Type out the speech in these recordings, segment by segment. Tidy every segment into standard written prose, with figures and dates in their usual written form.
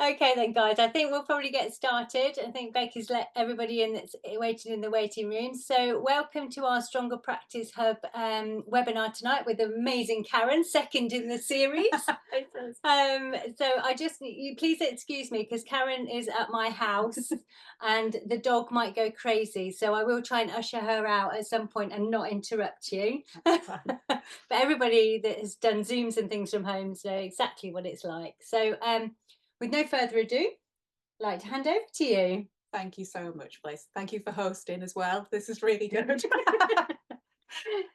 Okay then, guys, I think we'll probably get started. I think Becky's let everybody in that's waiting in the waiting room. So welcome to our Stronger Practice Hub webinar tonight with amazing Karen, second in the series. So I just, you please excuse me because Karen is at my house and the dog might go crazy. So I will try and usher her out at some point and not interrupt you. But everybody that has done Zooms and things from home know exactly what it's like. So with no further ado, I'd like to hand over to you. Thank you so much, Bliss. Thank you for hosting as well. This is really good.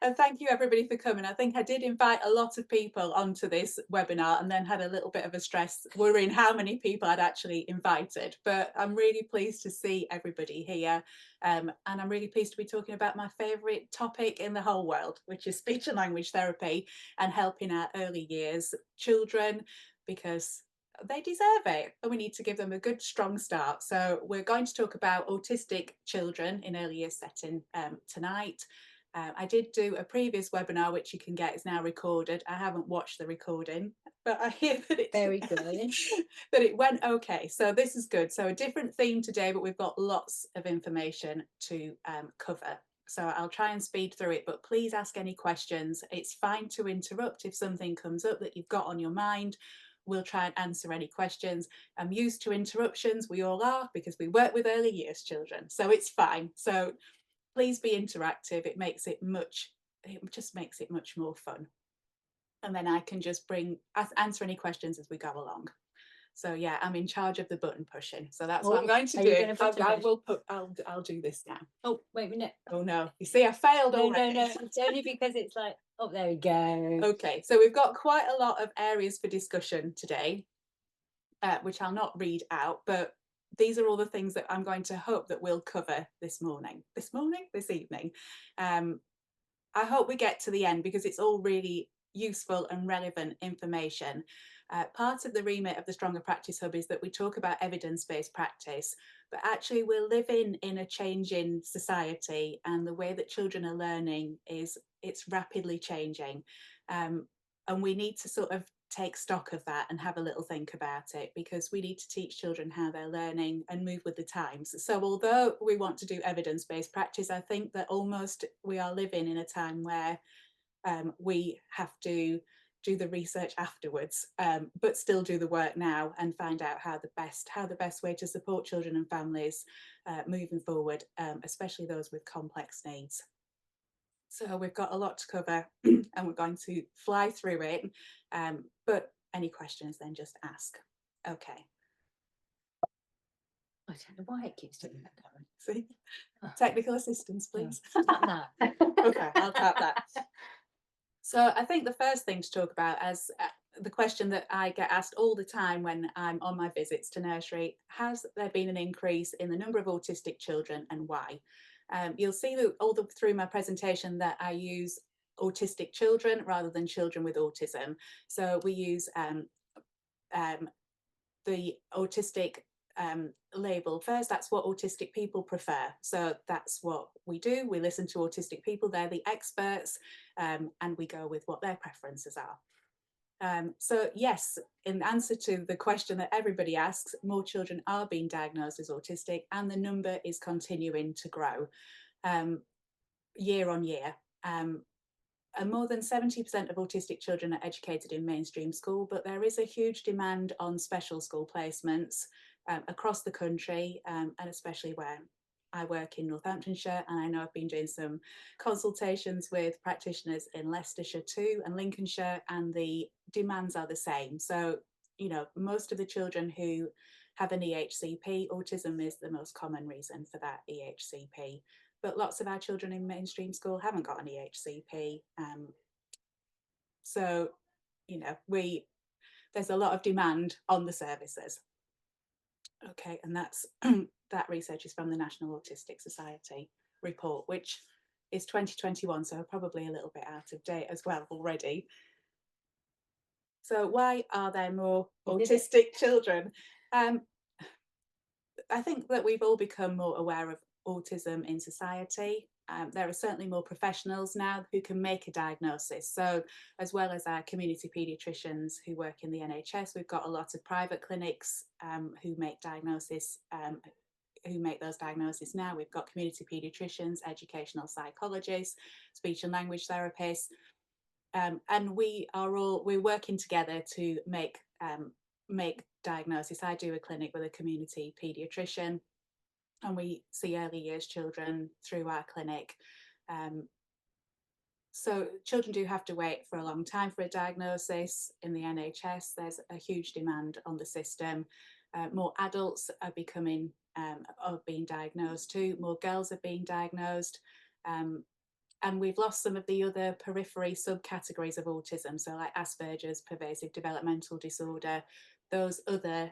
And thank you everybody for coming. I think I did invite a lot of people onto this webinar and then had a little bit of a stress worrying how many people I'd actually invited. But I'm really pleased to see everybody here. And I'm really pleased to be talking about my favourite topic in the whole world, which is speech and language therapy and helping our early years children, because they deserve it and we need to give them a good strong start. So we're going to talk about autistic children in early years setting tonight. I did do a previous webinar which you can get, is now recorded. I haven't watched the recording, but I hear that it Very good. that it went okay. So this is good. So a different theme today, but we've got lots of information to cover. So I'll try and speed through it, but please ask any questions. It's fine to interrupt if something comes up that you've got on your mind. We'll try and answer any questions. I'm used to interruptions, we all are, because we work with early years children, so it's fine. So please be interactive. It just makes it much more fun. And then I can just answer any questions as we go along. So yeah, I'm in charge of the button pushing. So that's what I'm going to do. I'll do this now. Oh, wait a minute. Oh no, you see, I failed No, already. no, no. It's only because it's like, oh, there we go. Okay, so we've got quite a lot of areas for discussion today, which I'll not read out, but these are all the things that I'm going to hope that we'll cover this evening. I hope we get to the end because it's all really useful and relevant information. Part of the remit of the Stronger Practice Hub is that we talk about evidence-based practice, but actually we're living in a changing society, and the way that children are learning it's rapidly changing. And we need to sort of take stock of that and have a little think about it, because we need to teach children how they're learning and move with the times. So although we want to do evidence-based practice, I think that almost we are living in a time where we have to do the research afterwards, but still do the work now and find out how the best way to support children and families moving forward, especially those with complex needs. So we've got a lot to cover and we're going to fly through it. But any questions, then just ask. Okay. I don't know why it keeps doing that, Karen. See? Technical assistance, please. Tap that. Okay, I'll tap that. So I think the first thing to talk about, as the question that I get asked all the time when I'm on my visits to nursery, has there been an increase in the number of autistic children and why? You'll see that through my presentation that I use autistic children rather than children with autism. So we use the autistic label first. That's what autistic people prefer. So that's what we do. We listen to autistic people, they're the experts, and we go with what their preferences are. So yes, in answer to the question that everybody asks, more children are being diagnosed as autistic and the number is continuing to grow year on year. And more than 70% of autistic children are educated in mainstream school, but there is a huge demand on special school placements across the country, and especially where I work in Northamptonshire, and I know I've been doing some consultations with practitioners in Leicestershire too and Lincolnshire, and the demands are the same. So, you know, most of the children who have an EHCP, autism is the most common reason for that EHCP. But lots of our children in mainstream school haven't got an EHCP. So, you know, there's a lot of demand on the services. Okay, and that's that research is from the National Autistic Society report, which is 2021, so probably a little bit out of date as well already. So why are there more autistic children? I think that we've all become more aware of autism in society. there are certainly more professionals now who can make a diagnosis. So as well as our community paediatricians who work in the NHS, we've got a lot of private clinics who make those diagnoses now. We've got community paediatricians, educational psychologists, speech and language therapists, and we're working together to make diagnosis. I do a clinic with a community paediatrician, and we see early years children through our clinic. So children do have to wait for a long time for a diagnosis in the NHS. There's a huge demand on the system. More adults are being diagnosed too. More girls are being diagnosed. And we've lost some of the other periphery subcategories of autism, so like Asperger's, pervasive developmental disorder, those other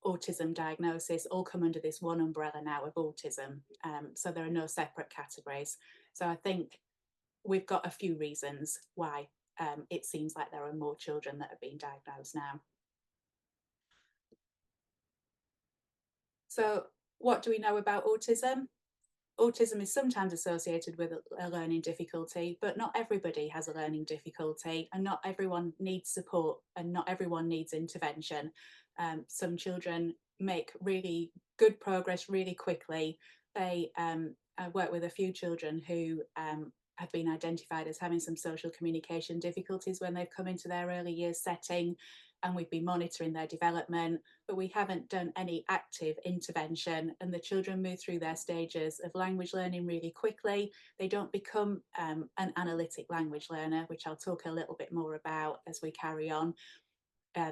autism diagnoses all come under this one umbrella now of autism. So there are no separate categories. So I think we've got a few reasons why it seems like there are more children that are being diagnosed now. So what do we know about autism? Autism is sometimes associated with a learning difficulty, but not everybody has a learning difficulty, and not everyone needs support, and not everyone needs intervention. Some children make really good progress really quickly. I work with a few children who have been identified as having some social communication difficulties when they've come into their early years setting, and we've been monitoring their development, but we haven't done any active intervention, and the children move through their stages of language learning really quickly. They don't become an analytic language learner, which I'll talk a little bit more about as we carry on.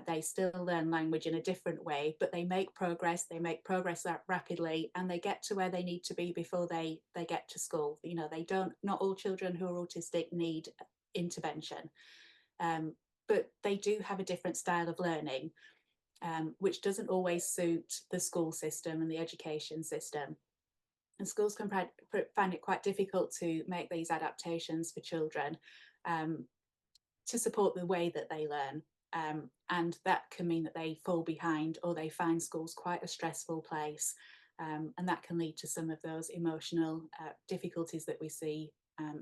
They still learn language in a different way, but they make progress rapidly, and they get to where they need to be before they get to school. You know, not all children who are autistic need intervention. But they do have a different style of learning, which doesn't always suit the school system and the education system. And schools can find it quite difficult to make these adaptations for children to support the way that they learn. And that can mean that they fall behind, or they find schools quite a stressful place. And that can lead to some of those emotional difficulties that we see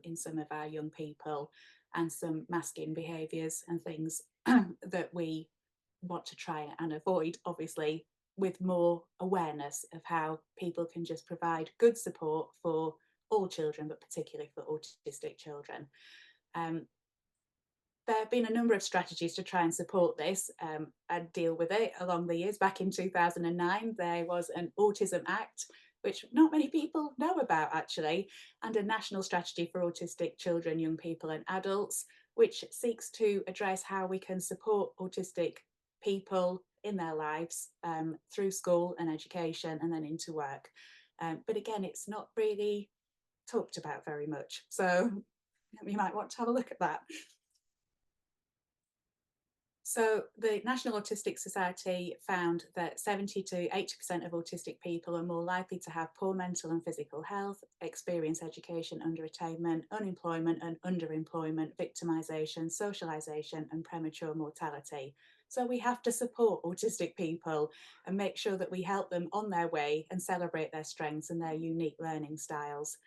in some of our young people, and some masking behaviours and things that we want to try and avoid, obviously, with more awareness of how people can just provide good support for all children, but particularly for autistic children. There have been a number of strategies to try and support this and deal with it along the years. Back in 2009, there was an Autism Act, which not many people know about actually, and a national strategy for autistic children, young people and adults, which seeks to address how we can support autistic people in their lives through school and education and then into work. But again, it's not really talked about very much. So you might want to have a look at that. So the National Autistic Society found that 70 to 80% of autistic people are more likely to have poor mental and physical health, experience education underattainment, unemployment and underemployment, victimisation, socialisation and premature mortality. So we have to support autistic people and make sure that we help them on their way and celebrate their strengths and their unique learning styles.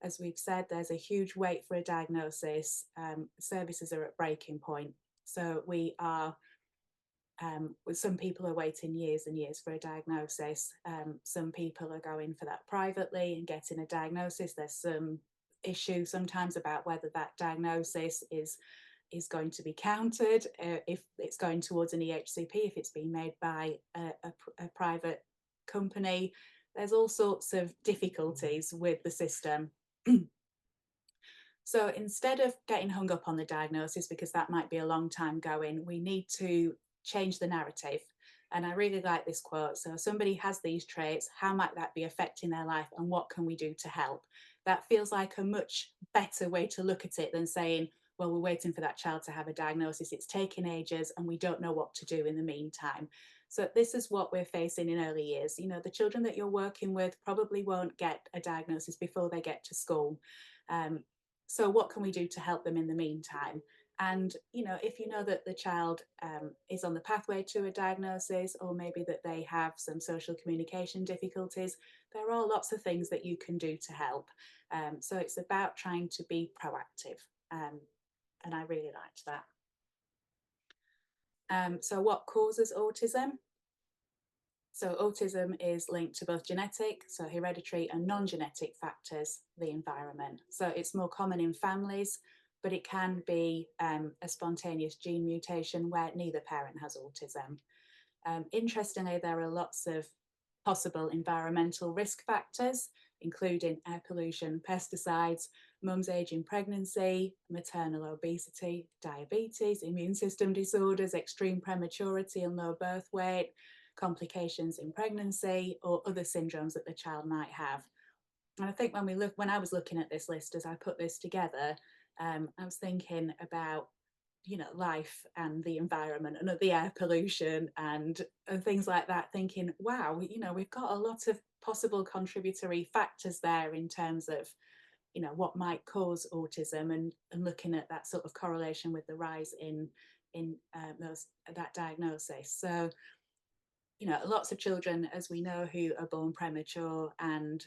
As we've said, there's a huge wait for a diagnosis. Services are at breaking point. So we are, some people are waiting years and years for a diagnosis. Some people are going for that privately and getting a diagnosis. There's some issue sometimes about whether that diagnosis is going to be counted, if it's going towards an EHCP, if it's being made by a private company. There's all sorts of difficulties with the system. So instead of getting hung up on the diagnosis, because that might be a long time going, we need to change the narrative. And I really like this quote. So somebody has these traits, how might that be affecting their life, and what can we do to help? That feels like a much better way to look at it than saying, well, we're waiting for that child to have a diagnosis, it's taking ages and we don't know what to do in the meantime. So this is what we're facing in early years. You know, the children that you're working with probably won't get a diagnosis before they get to school. So what can we do to help them in the meantime? And, you know, if you know that the child is on the pathway to a diagnosis, or maybe that they have some social communication difficulties, there are lots of things that you can do to help. So it's about trying to be proactive, and I really liked that. So what causes autism? So autism is linked to both genetic, so hereditary, and non-genetic factors, the environment. So it's more common in families, but it can be a spontaneous gene mutation where neither parent has autism. Interestingly, there are lots of possible environmental risk factors, including air pollution, pesticides, mum's age in pregnancy, maternal obesity, diabetes, immune system disorders, extreme prematurity and low birth weight, complications in pregnancy, or other syndromes that the child might have. And I think when I was looking at this list as I put this together, I was thinking about life and the environment and the air pollution and things like that, thinking, wow, we've got a lot of possible contributory factors there in terms of what might cause autism, and looking at that sort of correlation with the rise in that diagnosis. So lots of children, as we know, who are born premature and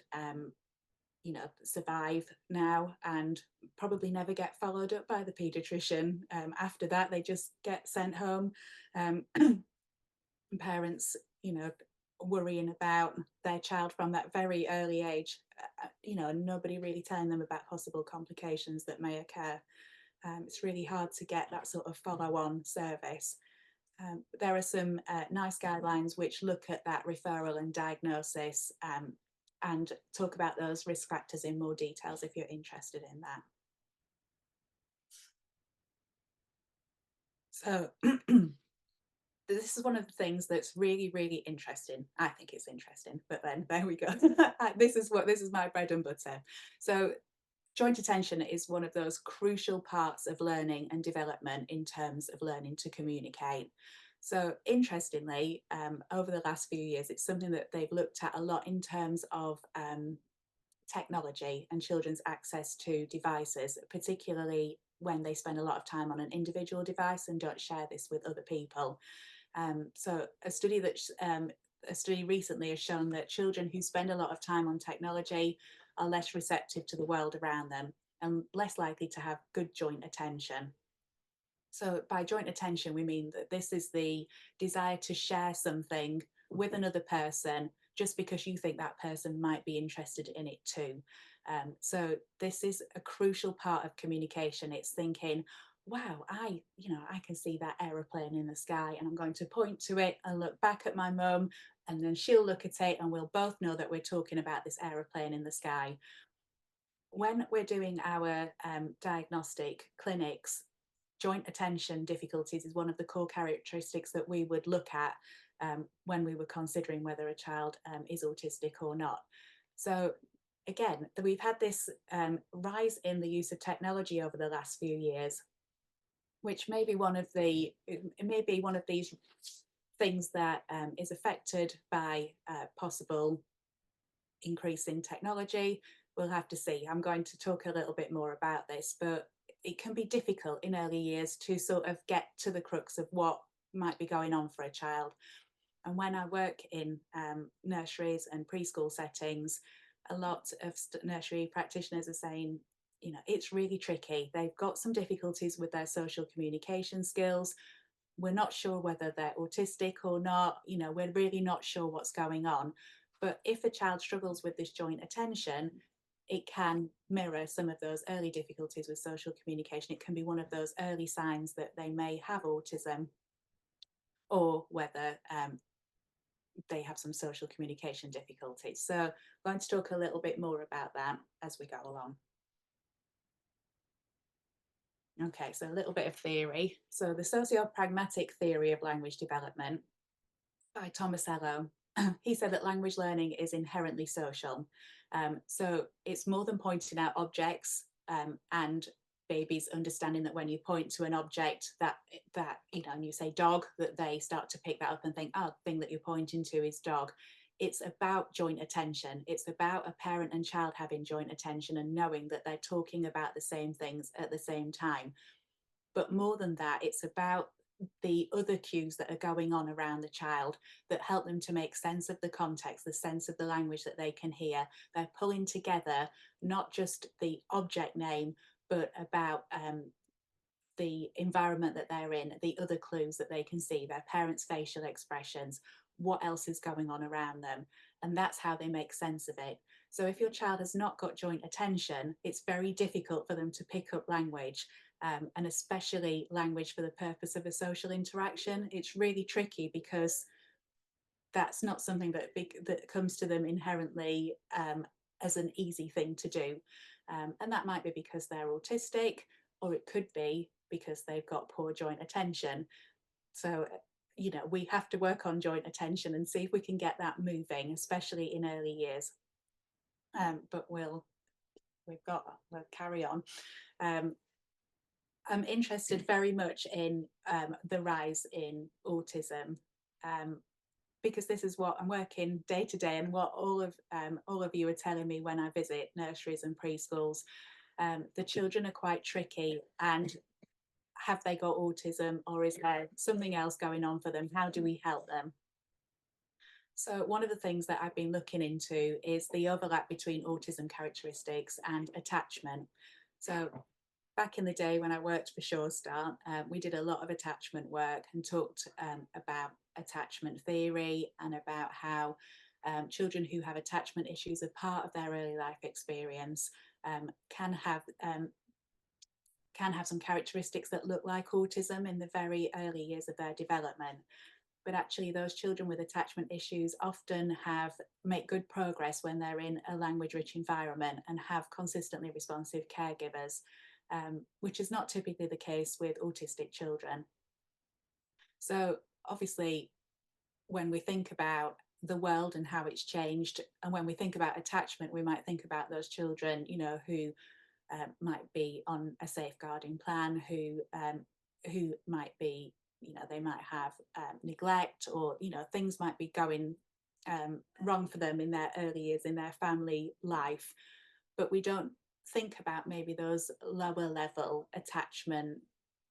survive now and probably never get followed up by the paediatrician. After that, they just get sent home. Parents, worrying about their child from that very early age, nobody really telling them about possible complications that may occur. It's really hard to get that sort of follow-on service. There are some nice guidelines which look at that referral and diagnosis, and talk about those risk factors in more details if you're interested in that. So this is one of the things that's really, really interesting. I think it's interesting, but then there we go. This is my bread and butter. So joint attention is one of those crucial parts of learning and development in terms of learning to communicate. So interestingly, over the last few years, it's something that they've looked at a lot in terms of technology and children's access to devices, particularly when they spend a lot of time on an individual device and don't share this with other people. So a study recently has shown that children who spend a lot of time on technology are less receptive to the world around them and less likely to have good joint attention. So by joint attention, we mean that this is the desire to share something with another person just because you think that person might be interested in it too. So this is a crucial part of communication. It's thinking, wow, I can see that aeroplane in the sky, and I'm going to point to it and look back at my mum, and then she'll look at it, and we'll both know that we're talking about this aeroplane in the sky. When we're doing our diagnostic clinics, joint attention difficulties is one of the core characteristics that we would look at when we were considering whether a child is autistic or not. So again, we've had this rise in the use of technology over the last few years, which may be one of these things that is affected by possible increase in technology. We'll have to see. I'm going to talk a little bit more about this, but it can be difficult in early years to sort of get to the crux of what might be going on for a child. And when I work in nurseries and preschool settings, a lot of nursery practitioners are saying, it's really tricky. They've got some difficulties with their social communication skills. We're not sure whether they're autistic or not. We're really not sure what's going on. But if a child struggles with this joint attention, it can mirror some of those early difficulties with social communication. It can be one of those early signs that they may have autism, or whether they have some social communication difficulties. So I'm going to talk a little bit more about that as we go along. Okay, so a little bit of theory. So the socio-pragmatic theory of language development by Tomasello, he said that language learning is inherently social. So it's more than pointing out objects and babies understanding that when you point to an object that and you say dog, that they start to pick that up and think, oh, the thing that you're pointing to is dog. It's about joint attention. It's about a parent and child having joint attention and knowing that they're talking about the same things at the same time. But more than that, it's about the other cues that are going on around the child that help them to make sense of the context, the sense of the language that they can hear. They're pulling together not just the object name, but about the environment that they're in, the other clues that they can see, their parents' facial expressions, what else is going on around them. And that's how they make sense of it. So if your child has not got joint attention, it's very difficult for them to pick up language, and especially language for the purpose of a social interaction. It's really tricky because that's not something that comes to them inherently as an easy thing to do. And that might be because they're autistic, or it could be because they've got poor joint attention. So, we have to work on joint attention and see if we can get that moving, especially in early years. But we'll carry on. Um, I'm interested very much in the rise in autism, um, because this is what I'm working day to day, and what all of you are telling me when I visit nurseries and preschools. The children are quite tricky, and have they got autism, or is there something else going on for them? How do we help them? So one of the things that I've been looking into is the overlap between autism characteristics and attachment. So back in the day when I worked for Sure Start, we did a lot of attachment work and talked about attachment theory and about how children who have attachment issues as part of their early life experience can have some characteristics that look like autism in the very early years of their development. But actually, those children with attachment issues often make good progress when they're in a language-rich environment and have consistently responsive caregivers, which is not typically the case with autistic children. So obviously, when we think about the world and how it's changed, and when we think about attachment, we might think about those children, who might be on a safeguarding plan, who might be, they might have neglect, or things might be going wrong for them in their early years in their family life, but we don't think about maybe those lower level attachment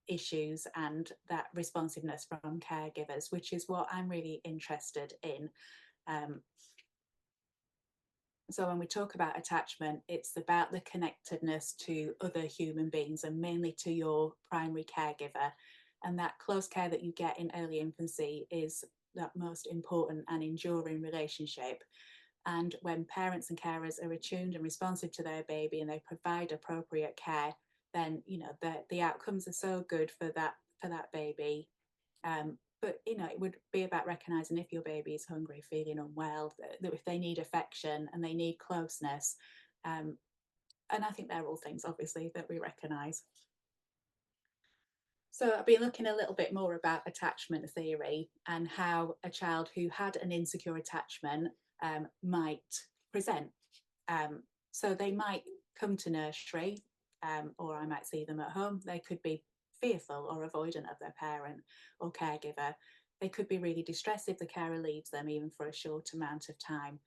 issues and that responsiveness from caregivers, which is what I'm really interested in. So when we talk about attachment, it's about the connectedness to other human beings, and mainly to your primary caregiver. And that close care that you get in early infancy is that most important and enduring relationship. And when parents and carers are attuned and responsive to their baby, and they provide appropriate care, then the outcomes are so good for that baby. But it would be about recognizing if your baby is hungry, feeling unwell, that if they need affection and they need closeness. And I think they're all things, obviously, that we recognize. So I've been looking a little bit more about attachment theory and how a child who had an insecure attachment might present. So they might come to nursery, or I might see them at home. They could be fearful or avoidant of their parent or caregiver. They could be really distressed if the carer leaves them, even for a short amount of time.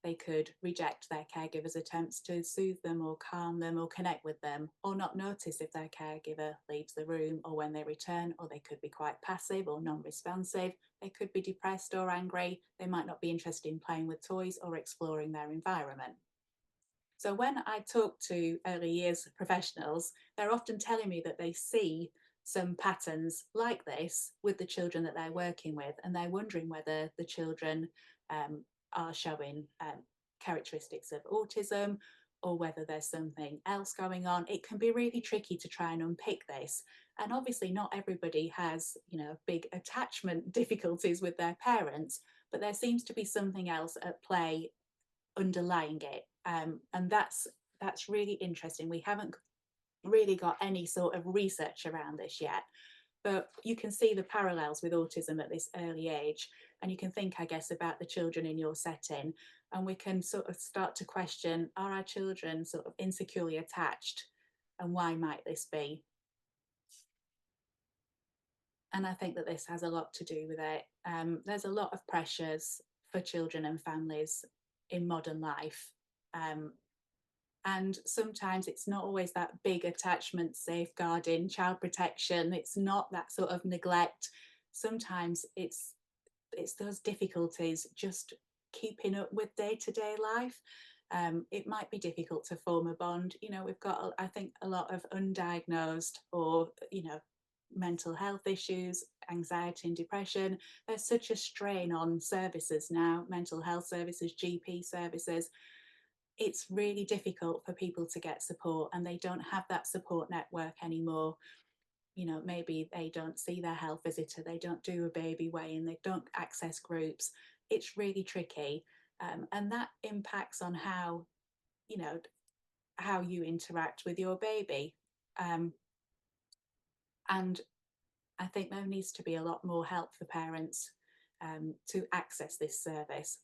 They could reject their caregiver's attempts to soothe them or calm them or connect with them, or not notice if their caregiver leaves the room or when they return, or they could be quite passive or non-responsive. They could be depressed or angry. They might not be interested in playing with toys or exploring their environment. So when I talk to early years professionals, they're often telling me that they see some patterns like this with the children that they're working with, and they're wondering whether the children are showing characteristics of autism, or whether there's something else going on. It can be really tricky to try and unpick this. And obviously not everybody has, big attachment difficulties with their parents, but there seems to be something else at play underlying it. And that's really interesting. We haven't really got any sort of research around this yet, but you can see the parallels with autism at this early age, and you can think, I guess, about the children in your setting, and we can sort of start to question, are our children sort of insecurely attached, and why might this be? And I think that this has a lot to do with it. There's a lot of pressures for children and families in modern life, And sometimes it's not always that big attachment, safeguarding, child protection. It's not that sort of neglect. Sometimes it's those difficulties just keeping up with day-to-day life. It might be difficult to form a bond. We've got, I think, a lot of undiagnosed or, mental health issues, anxiety and depression. There's such a strain on services now, mental health services, GP services. It's really difficult for people to get support, and they don't have that support network anymore. Maybe they don't see their health visitor, they don't do a baby weigh-in, they don't access groups. It's really tricky. And that impacts on you know, how you interact with your baby. And I think there needs to be a lot more help for parents to access this service.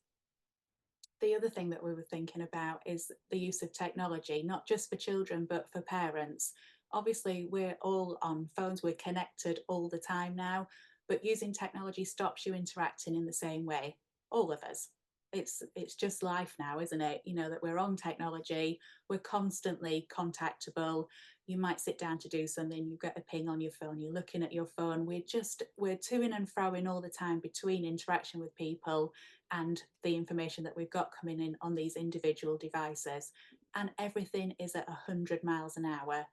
The other thing that we were thinking about is the use of technology, not just for children, but for parents. Obviously, we're all on phones, we're connected all the time now, but using technology stops you interacting in the same way. All of us. It's just life now, isn't it? That we're on technology, we're constantly contactable. You might sit down to do something, you get a ping on your phone, you're looking at your phone. We're to-ing and fro-ing all the time between interaction with people and the information that we've got coming in on these individual devices. And everything is at 100 miles an hour.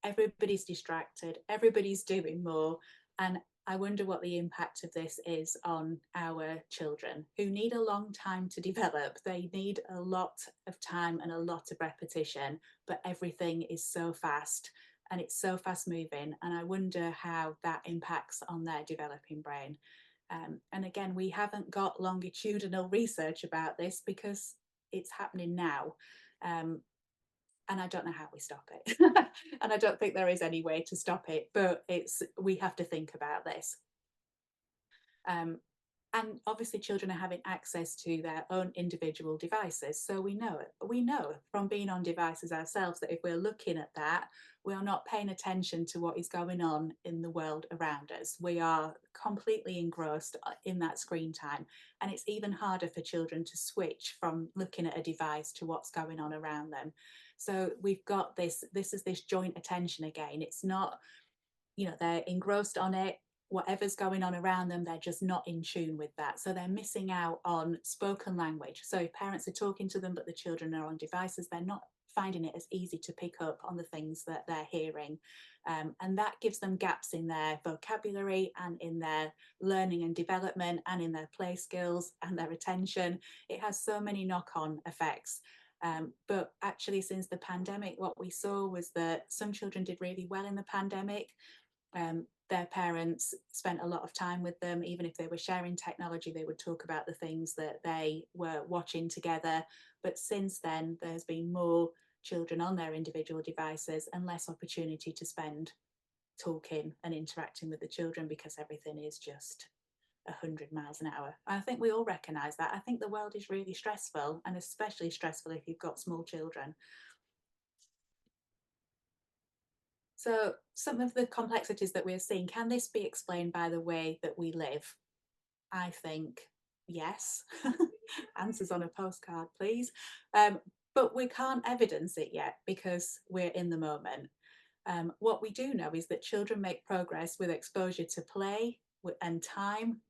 Everybody's distracted, everybody's doing more. And I wonder what the impact of this is on our children, who need a long time to develop. They need a lot of time and a lot of repetition, but everything is so fast and it's so fast moving. And I wonder how that impacts on their developing brain. And again, we haven't got longitudinal research about this because it's happening now. And I don't know how we stop it. And I don't think there is any way to stop it, but we have to think about this. Um, and obviously children are having access to their own individual devices. So we know from being on devices ourselves that if we're looking at that, we are not paying attention to what is going on in the world around us. We are completely engrossed in that screen time. And it's even harder for children to switch from looking at a device to what's going on around them. So we've got this is this joint attention again. It's not, they're engrossed on it, whatever's going on around them, they're just not in tune with that. So they're missing out on spoken language. So if parents are talking to them, but the children are on devices, they're not finding it as easy to pick up on the things that they're hearing. And that gives them gaps in their vocabulary and in their learning and development and in their play skills and their attention. It has so many knock-on effects. But actually, since the pandemic, what we saw was that some children did really well in the pandemic. Their parents spent a lot of time with them. Even if they were sharing technology, they would talk about the things that they were watching together. But since then, there's been more children on their individual devices and less opportunity to spend talking and interacting with the children because everything is just 100 miles an hour. I think we all recognise that. I think the world is really stressful, and especially stressful if you've got small children. So some of the complexities that we're seeing, can this be explained by the way that we live? I think yes. Answers on a postcard, please. But we can't evidence it yet because we're in the moment. What we do know is that children make progress with exposure to play and time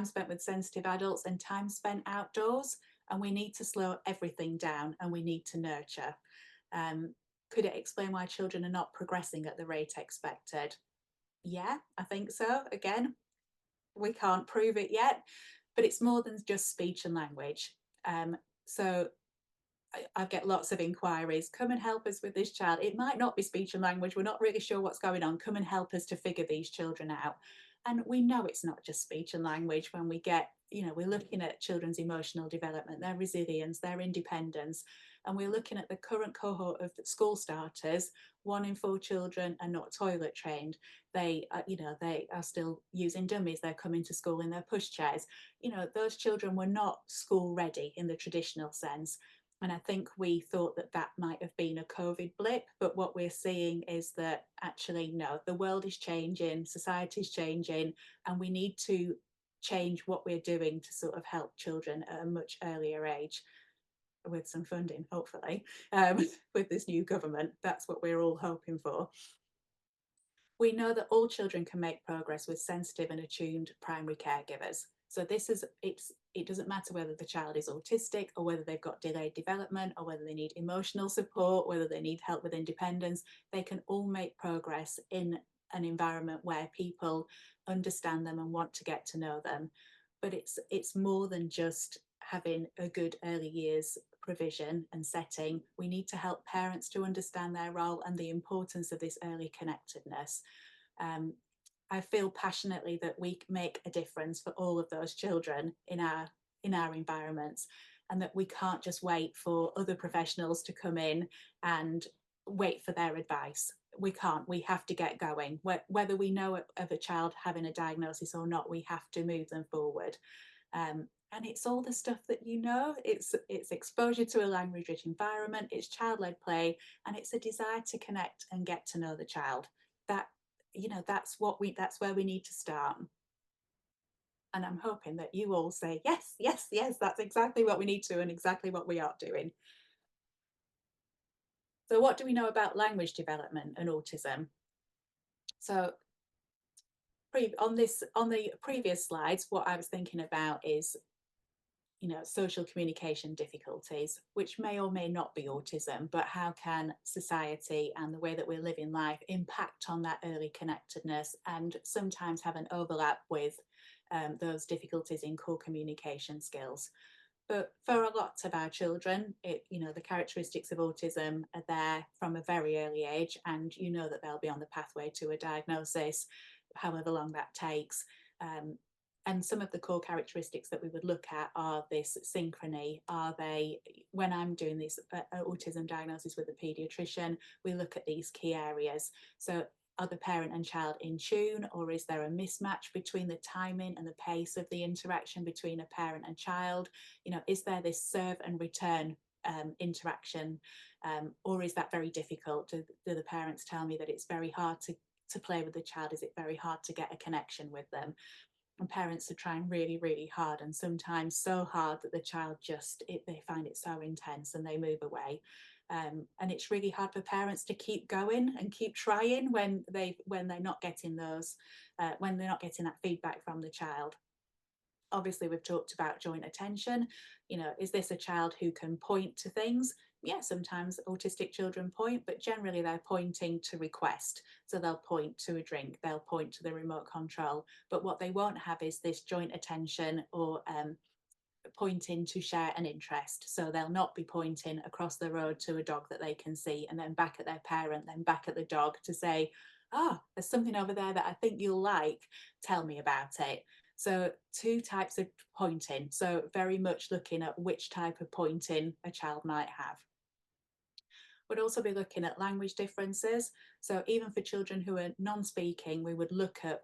spent with sensitive adults and time spent outdoors. And we need to slow everything down and we need to nurture. Could it explain why children are not progressing at the rate expected? Yeah, I think so. Again, we can't prove it yet, but it's more than just speech and language. So I get lots of inquiries. Come and help us with this child. It might not be speech and language. We're not really sure what's going on. Come and help us to figure these children out. And we know it's not just speech and language when we get, we're looking at children's emotional development, their resilience, their independence. And we're looking at the current cohort of school starters. 1 in 4 children are not toilet trained. They are still using dummies. They're coming to school in their pushchairs. Those children were not school ready in the traditional sense. And I think we thought that that might have been a COVID blip, but what we're seeing is that actually, no, the world is changing, society's changing, and we need to change what we're doing to sort of help children at a much earlier age. with some funding, hopefully, with this new government. That's what we're all hoping for. We know that all children can make progress with sensitive and attuned primary caregivers. So it doesn't matter whether the child is autistic or whether they've got delayed development or whether they need emotional support, whether they need help with independence, they can all make progress in an environment where people understand them and want to get to know them. But it's more than just having a good early years provision and setting. We need to help parents to understand their role and the importance of this early connectedness. I feel passionately that we make a difference for all of those children in our environments, and that we can't just wait for other professionals to come in and wait for their advice. We can't. We have to get going. Whether we know of a child having a diagnosis or not, we have to move them forward. And it's all the stuff that it's exposure to a language-rich environment, it's child-led play, and it's a desire to connect and get to know the child. That that's where we need to start. And I'm hoping that you all say yes, yes, yes, that's exactly what we need to and exactly what we are doing. So what do we know about language development and autism? So on the previous slides, what I was thinking about is social communication difficulties, which may or may not be autism, but how can society and the way that we're living life impact on that early connectedness and sometimes have an overlap with those difficulties in core communication skills. But for a lot of our children, the characteristics of autism are there from a very early age, and that they'll be on the pathway to a diagnosis, however long that takes. And some of the core characteristics that we would look at are this synchrony. Are they, when I'm doing this autism diagnosis with a paediatrician, we look at these key areas. So are the parent and child in tune, or is there a mismatch between the timing and the pace of the interaction between a parent and child? Is there this serve and return interaction, or is that very difficult? Do the parents tell me that it's very hard to play with the child? Is it very hard to get a connection with them? And parents are trying really, really hard, and sometimes so hard that the child they find it so intense and they move away. And it's really hard for parents to keep going and keep trying when they're not getting when they're not getting that feedback from the child. Obviously, we've talked about joint attention. Is this a child who can point to things? Yeah, sometimes autistic children point, but generally they're pointing to request. So they'll point to a drink, they'll point to the remote control. But what they won't have is this joint attention or pointing to share an interest. So they'll not be pointing across the road to a dog that they can see and then back at their parent, then back at the dog to say, there's something over there that I think you'll like, tell me about it. So two types of pointing. So very much looking at which type of pointing a child might have. We'd also be looking at language differences. So even for children who are non-speaking, we would look at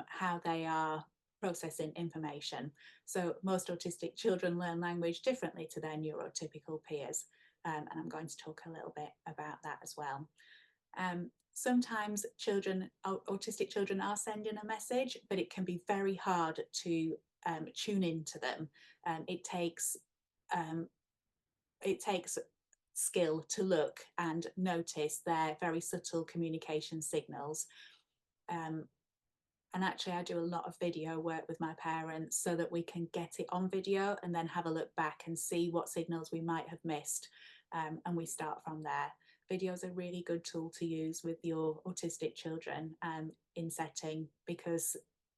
how they are processing information. So most autistic children learn language differently to their neurotypical peers. And I'm going to talk a little bit about that as well. Sometimes autistic children are sending a message, but it can be very hard to tune into them. It takes skill to look and notice their very subtle communication signals. And actually, I do a lot of video work with my parents so that we can get it on video and then have a look back and see what signals we might have missed. And we start from there. Video is a really good tool to use with your autistic children in setting, because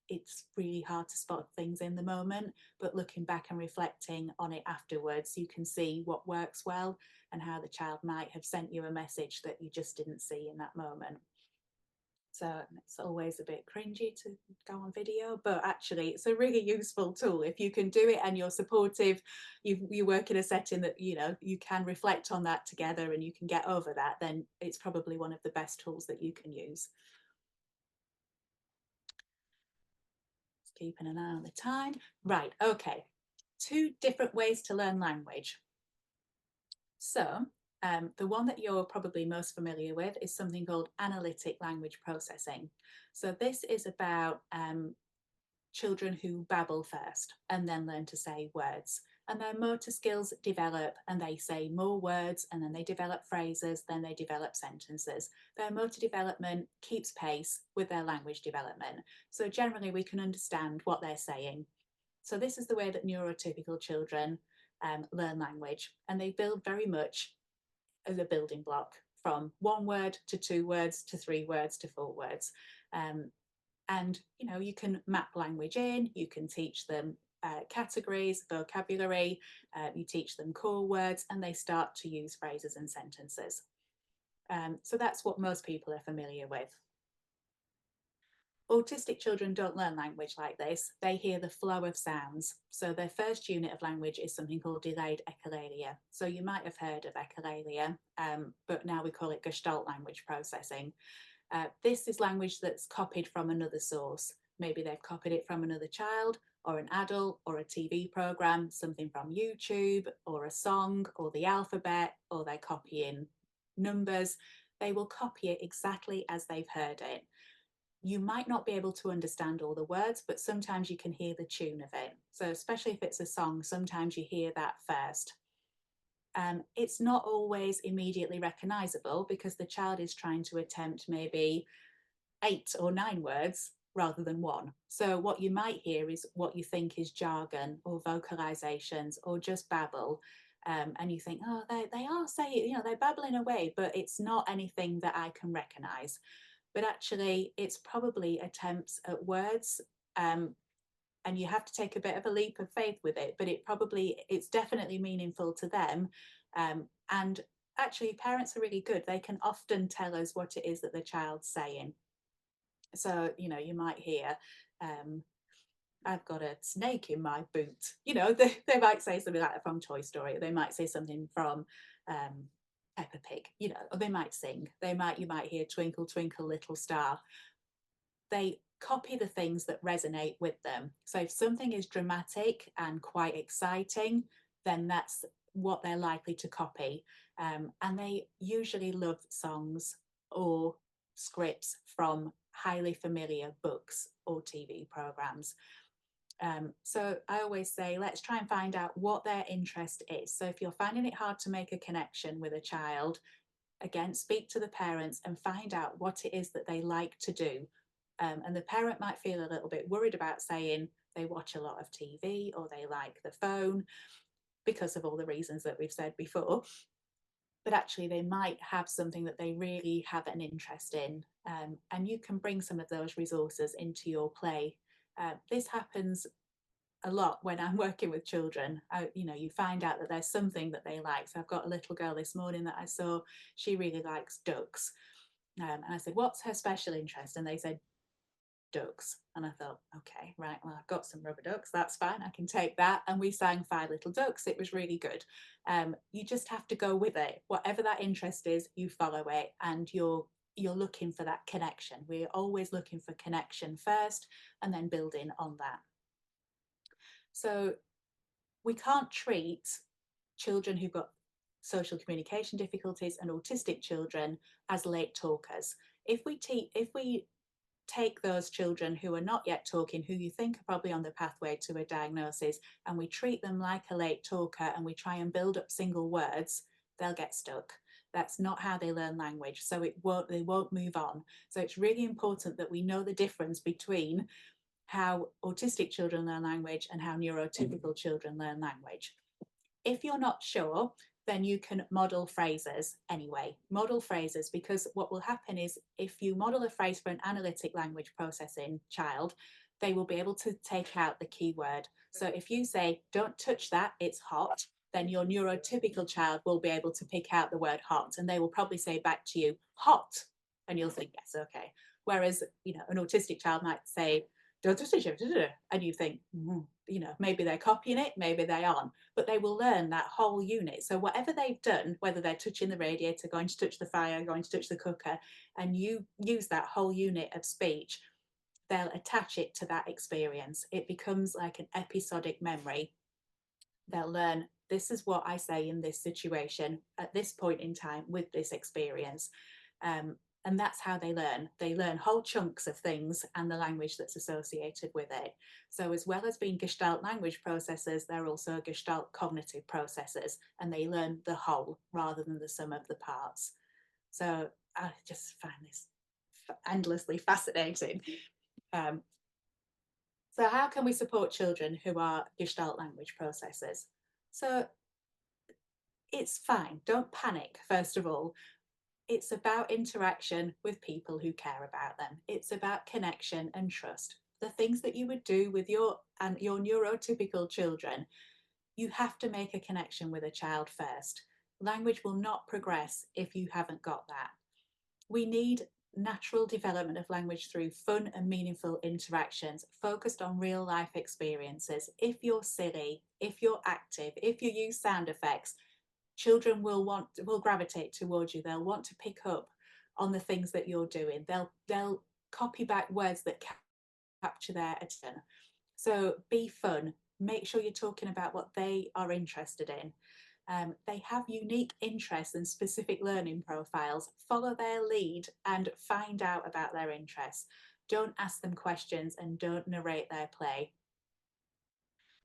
it's really hard to spot things in the moment, but looking back and reflecting on it afterwards, you can see what works well and how the child might have sent you a message that you just didn't see in that moment. So it's always a bit cringy to go on video, but actually it's a really useful tool. If you can do it and you're supportive, you work in a setting that you can reflect on that together and you can get over that, then it's probably one of the best tools that you can use. Just keeping an eye on the time. Right, okay. 2 different ways to learn language. So the one that you're probably most familiar with is something called analytic language processing. So this is about children who babble first and then learn to say words. and their motor skills develop, and they say more words, and then they develop phrases, then they develop sentences. Their motor development keeps pace with their language development. So generally we can understand what they're saying. So this is the way that neurotypical children learn language, and they build very much as a building block from 1 word to 2 words to 3 words to 4 words. And you can map language in, you can teach them categories, vocabulary, you teach them core words, and they start to use phrases and sentences. So that's what most people are familiar with. Autistic children don't learn language like this. They hear the flow of sounds. So their first unit of language is something called delayed echolalia. So you might have heard of echolalia, but now we call it Gestalt language processing. This is language that's copied from another source. Maybe they've copied it from another child or an adult or a TV program, something from YouTube or a song or the alphabet, or they're copying numbers. They will copy it exactly as they've heard it. You might not be able to understand all the words, but sometimes you can hear the tune of it. So especially if it's a song, sometimes you hear that first. It's not always immediately recognizable because the child is trying to attempt maybe 8 or 9 words rather than 1. So what you might hear is what you think is jargon or vocalizations or just babble. And you think, oh, they are saying, they're babbling away, but it's not anything that I can recognize. But actually, it's probably attempts at words. And you have to take a bit of a leap of faith with it, but it's definitely meaningful to them. And actually, parents are really good. They can often tell us what it is that the child's saying. So, you might hear, I've got a snake in my boot. They might say something like that from Toy Story. They might say something from Peppa Pig, or they might sing. You might hear Twinkle, Twinkle, Little Star. They copy the things that resonate with them. So if something is dramatic and quite exciting, then that's what they're likely to copy. And they usually love songs or scripts from highly familiar books or TV programs. So I always say, let's try and find out what their interest is. So if you're finding it hard to make a connection with a child, again, speak to the parents and find out what it is that they like to do. And the parent might feel a little bit worried about saying they watch a lot of TV or they like the phone because of all the reasons that we've said before. But actually, they might have something that they really have an interest in. And you can bring some of those resources into your play. This happens a lot when I'm working with children. You find out that there's something that they like. So I've got a little girl this morning that I saw, she really likes ducks. And I said, what's her special interest? And they said, ducks. And I thought, okay, right, well, I've got some rubber ducks, that's fine, I can take that. And we sang Five Little Ducks. It was really good. You just have to go with it. Whatever that interest is, you follow it, and you're looking for that connection. We're always looking for connection first and then building on that. So we can't treat children who've got social communication difficulties and autistic children as late talkers. If we take those children who are not yet talking, who you think are probably on the pathway to a diagnosis, and we treat them like a late talker and we try and build up single words, they'll get stuck. That's not how they learn language. So they won't move on. So it's really important that we know the difference between how autistic children learn language and how neurotypical children learn language. If you're not sure, then you can model phrases anyway. Model phrases, because what will happen is if you model a phrase for an analytic language processing child, they will be able to take out the keyword. So if you say, don't touch that, it's hot, then your neurotypical child will be able to pick out the word hot, and they will probably say back to you, hot, and you'll think, yes, okay. Whereas, an autistic child might say, don't touch it, and you think, maybe they're copying it, maybe they aren't, but they will learn that whole unit. So whatever they've done, whether they're touching the radiator, going to touch the fire, going to touch the cooker, and you use that whole unit of speech, they'll attach it to that experience. It becomes like an episodic memory. They'll learn, this is what I say in this situation at this point in time with this experience. And that's how they learn. They learn whole chunks of things and the language that's associated with it. So as well as being Gestalt language processors, they're also Gestalt cognitive processors, and they learn the whole rather than the sum of the parts. So I just find this endlessly fascinating. Um, so how can we support children who are Gestalt language processors? So it's fine, don't panic, first of all. It's about interaction with people who care about them. It's about connection and trust. The things that you would do with your neurotypical children, you have to make a connection with a child first. Language will not progress if you haven't got that. We need natural development of language through fun and meaningful interactions focused on real life experiences. If you're silly, if you're active, if you use sound effects, children will gravitate towards you. They'll want to pick up on the things that you're doing. They'll copy back words that capture their attention. So be fun. Make sure you're talking about what they are interested in. They have unique interests and specific learning profiles. Follow their lead and find out about their interests. Don't ask them questions and don't narrate their play.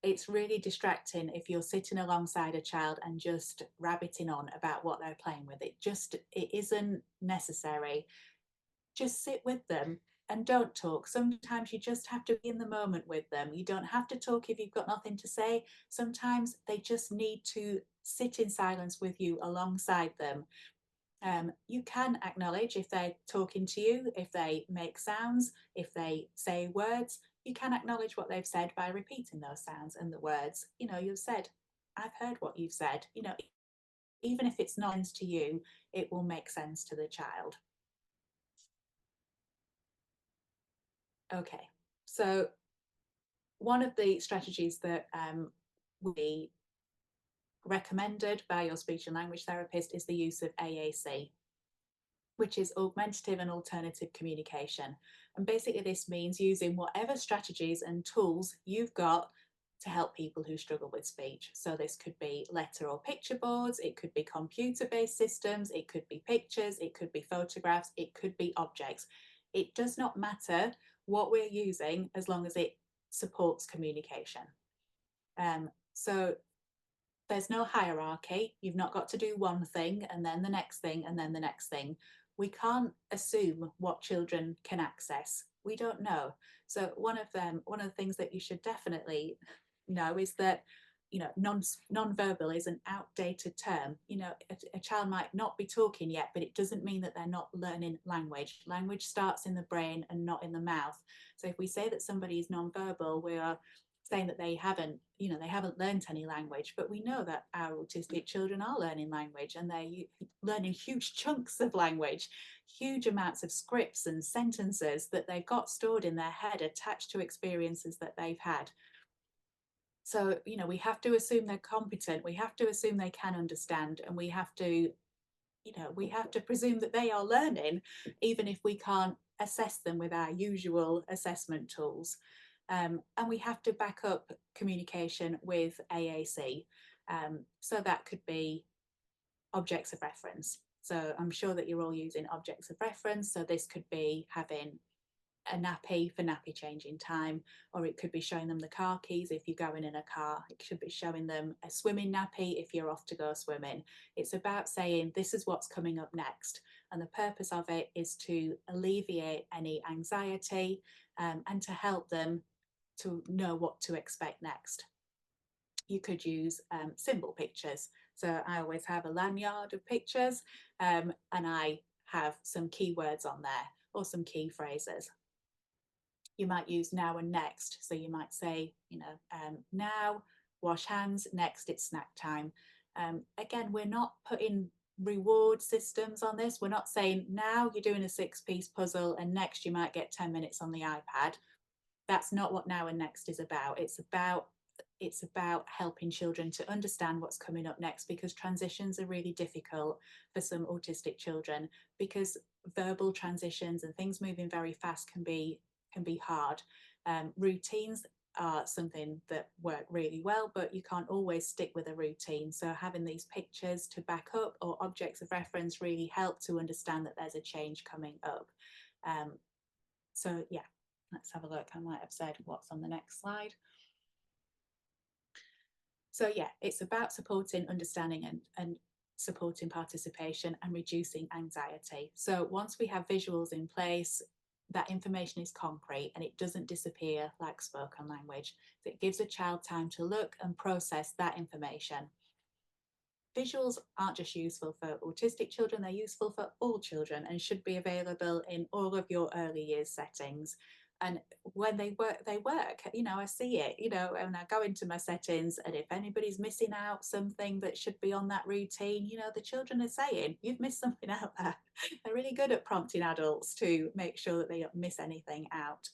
It's really distracting if you're sitting alongside a child and just rabbiting on about what they're playing with. It isn't necessary. Just sit with them and don't talk. Sometimes you just have to be in the moment with them. You don't have to talk if you've got nothing to say. Sometimes they just need to sit in silence with you alongside them. You can acknowledge if they're talking to you, if they make sounds, if they say words. You can acknowledge what they've said by repeating those sounds and the words. You've said, I've heard what you've said. Even if it's not sense to you, it will make sense to the child. Okay, so one of the strategies that we recommended by your speech and language therapist is the use of AAC, which is augmentative and alternative communication. And basically this means using whatever strategies and tools you've got to help people who struggle with speech. So this could be letter or picture boards, it could be computer-based systems, it could be pictures, it could be photographs, it could be objects. It does not matter what we're using as long as it supports communication. So there's no hierarchy. You've not got to do one thing and then the next thing and then the next thing. We can't assume what children can access. We don't know. So one of the things that you should definitely know is that non-verbal is an outdated term. A child might not be talking yet, but it doesn't mean that they're not learning language. Language starts in the brain and not in the mouth. So if we say that somebody is non-verbal, we are saying that they haven't learned any language. But we know that our autistic children are learning language, and they're learning huge chunks of language, huge amounts of scripts and sentences that they've got stored in their head, attached to experiences that they've had. So we have to assume they're competent, we have to assume they can understand, and we have to presume that they are learning, even if we can't assess them with our usual assessment tools. And we have to back up communication with AAC. So that could be objects of reference. So I'm sure that you're all using objects of reference. So this could be having a nappy for nappy changing time, or it could be showing them the car keys if you're going in a car. It should be showing them a swimming nappy if you're off to go swimming. It's about saying this is what's coming up next, and the purpose of it is to alleviate any anxiety and to help them to know what to expect next. You could use symbol pictures. So I always have a lanyard of pictures, and I have some keywords on there or some key phrases. You might use now and next. So you might say, now, wash hands, next it's snack time. Again, we're not putting reward systems on this. We're not saying now you're doing a 6-piece puzzle and next you might get 10 minutes on the iPad. That's not what now and next is about. It's about helping children to understand what's coming up next, because transitions are really difficult for some autistic children, because verbal transitions and things moving very fast can be hard. Routines are something that work really well, but you can't always stick with a routine. So having these pictures to back up or objects of reference really help to understand that there's a change coming up. So yeah, let's have a look. I might have said what's on the next slide. So yeah, it's about supporting understanding and supporting participation and reducing anxiety. So once we have visuals in place, that information is concrete and it doesn't disappear like spoken language. So it gives a child time to look and process that information. Visuals aren't just useful for autistic children, they're useful for all children and should be available in all of your early years settings. And when they work, you know, I see it, you know, and I go into my settings, and if anybody's missing out something that should be on that routine, you know, the children are saying, you've missed something out there. They're really good at prompting adults to make sure that they don't miss anything out.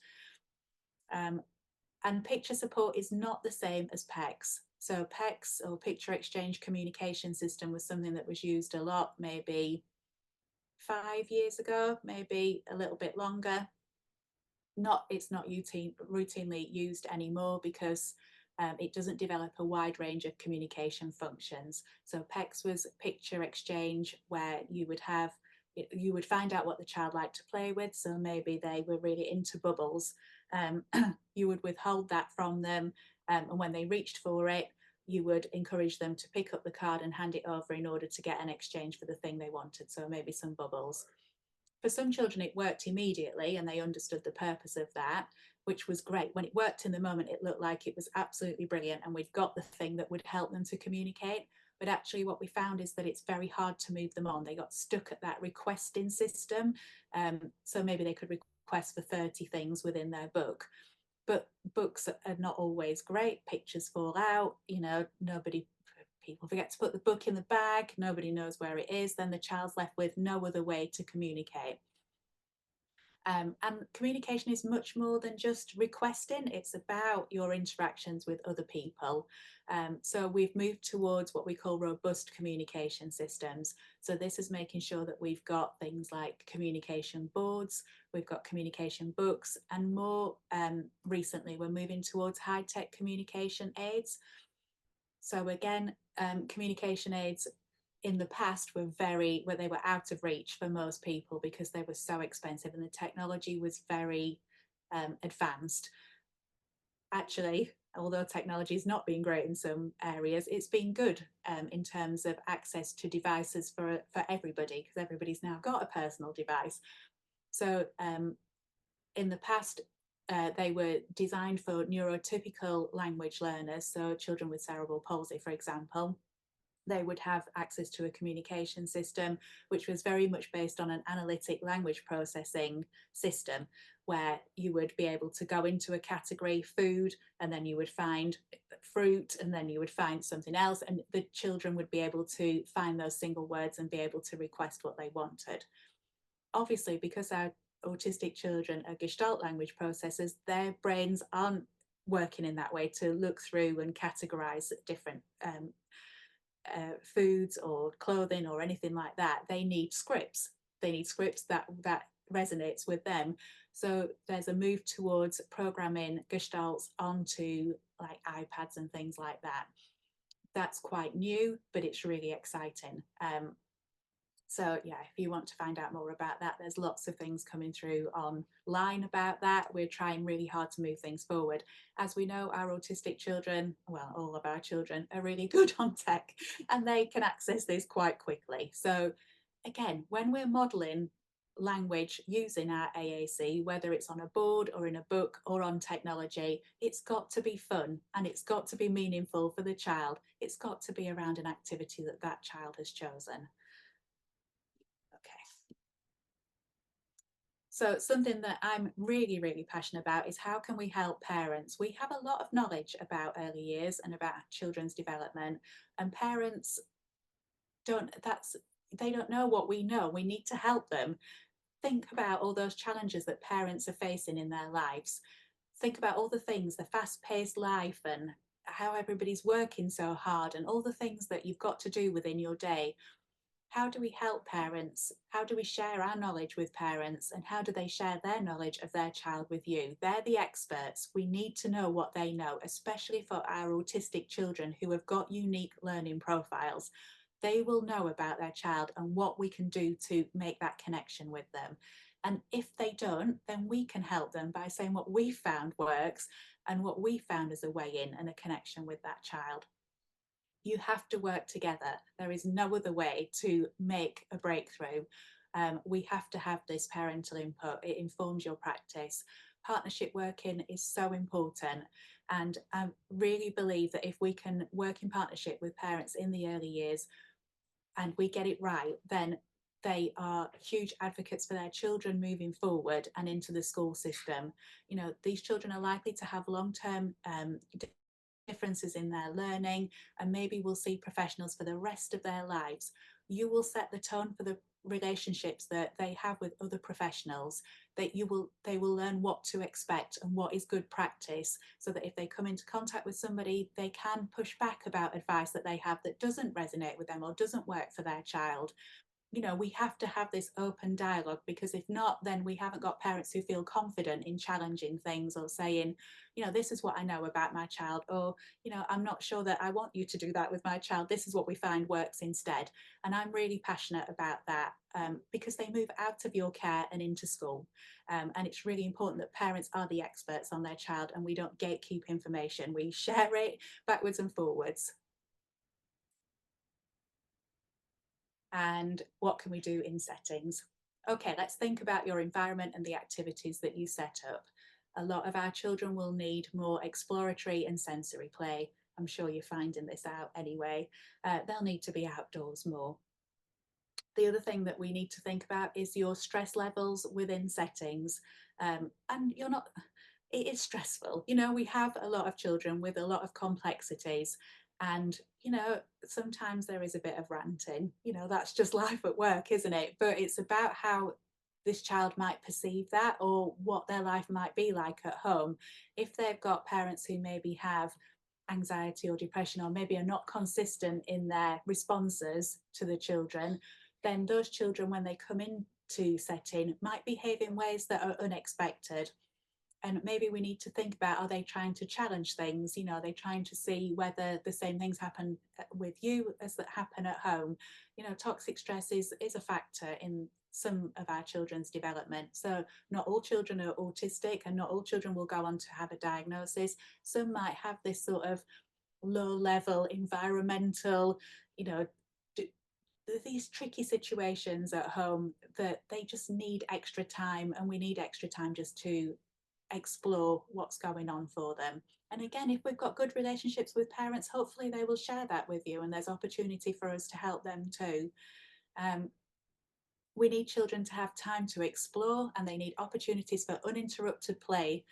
And picture support is not the same as PECS. So PECS, or Picture Exchange Communication System, was something that was used a lot, maybe 5 years ago, maybe a little bit longer. It's not routinely used anymore because it doesn't develop a wide range of communication functions. So PECS was picture exchange, where you would find out what the child liked to play with. So maybe they were really into bubbles. You would withhold that from them, and when they reached for it, you would encourage them to pick up the card and hand it over in order to get an exchange for the thing they wanted. So maybe some bubbles. For some children, it worked immediately and they understood the purpose of that, which was great. When it worked in the moment, it looked like it was absolutely brilliant and we'd got the thing that would help them to communicate. But actually what we found is that it's very hard to move them on. They got stuck at that requesting system. So maybe they could request for 30 things within their book. But books are not always great. Pictures fall out, you know, people forget to put the book in the bag, nobody knows where it is, then the child's left with no other way to communicate. And communication is much more than just requesting, it's about your interactions with other people. So we've moved towards what we call robust communication systems. So this is making sure that we've got things like communication boards, we've got communication books, and more recently we're moving towards high-tech communication aids. So again, communication aids in the past were they were out of reach for most people because they were so expensive and the technology was very advanced. Actually, although technology has not been great in some areas, it's been good in terms of access to devices for everybody, because everybody's now got a personal device. So in the past, they were designed for neurotypical language learners, so children with cerebral palsy, for example. They would have access to a communication system, which was very much based on an analytic language processing system, where you would be able to go into a category, food, and then you would find fruit, and then you would find something else, and the children would be able to find those single words and be able to request what they wanted. Obviously, because our autistic children are Gestalt language processors, their brains aren't working in that way to look through and categorize different foods or clothing or anything like that. They need scripts. They need scripts that resonates with them. So there's a move towards programming Gestalts onto like iPads and things like that. That's quite new, but it's really exciting. So yeah, if you want to find out more about that, there's lots of things coming through online about that. We're trying really hard to move things forward. As we know, our autistic children, well, all of our children are really good on tech and they can access this quite quickly. So again, when we're modeling language using our AAC, whether it's on a board or in a book or on technology, it's got to be fun and it's got to be meaningful for the child. It's got to be around an activity that that child has chosen. So something that I'm really, really passionate about is how can we help parents? We have a lot of knowledge about early years and about children's development, and parents they don't know what we know. We need to help them. Think about all those challenges that parents are facing in their lives. Think about all the things, the fast-paced life and how everybody's working so hard and all the things that you've got to do within your day. how do we help parents? How do we share our knowledge with parents? And how do they share their knowledge of their child with you? They're the experts. We need to know what they know, especially for our autistic children who have got unique learning profiles. They will know about their child and what we can do to make that connection with them. And if they don't, then we can help them by saying what we found works and what we found as a way in and a connection with that child. You have to work together. There is no other way to make a breakthrough. We have to have this parental input. It informs your practice. Partnership working is so important. And I really believe that if we can work in partnership with parents in the early years and we get it right, then they are huge advocates for their children moving forward and into the school system. You know, these children are likely to have long-term differences in their learning, and maybe we'll see professionals for the rest of their lives. You will set the tone for the relationships that they have with other professionals, that they will learn what to expect and what is good practice, so that if they come into contact with somebody, they can push back about advice that they have that doesn't resonate with them or doesn't work for their child. You know, we have to have this open dialogue, because if not, then we haven't got parents who feel confident in challenging things or saying, you know, this is what I know about my child, or, you know, I'm not sure that I want you to do that with my child. This is what we find works instead. And I'm really passionate about that, because they move out of your care and into school. And it's really important that parents are the experts on their child and we don't gatekeep information. We share it backwards and forwards. And what can we do in settings? Okay, let's think about your environment and the activities that you set up. A lot of our children will need more exploratory and sensory play. I'm sure you're finding this out anyway. They'll need to be outdoors more. The other thing that we need to think about is your stress levels within settings. And you're not, it is stressful. You know, we have a lot of children with a lot of complexities. And, you know, sometimes there is a bit of ranting. You know, that's just life at work, isn't it? But it's about how this child might perceive that, or what their life might be like at home. If they've got parents who maybe have anxiety or depression, or maybe are not consistent in their responses to the children, then those children, when they come into setting, might behave in ways that are unexpected. And maybe we need to think about, are they trying to challenge things? You know, are they trying to see whether the same things happen with you as that happen at home? You know, toxic stress is a factor in some of our children's development. So not all children are autistic, and not all children will go on to have a diagnosis. Some might have this sort of low level environmental, you know, these tricky situations at home that they just need extra time, and we need extra time just to explore what's going on for them. And again, if we've got good relationships with parents, hopefully they will share that with you, and there's opportunity for us to help them too. Um, we need children to have time to explore, and they need opportunities for uninterrupted play.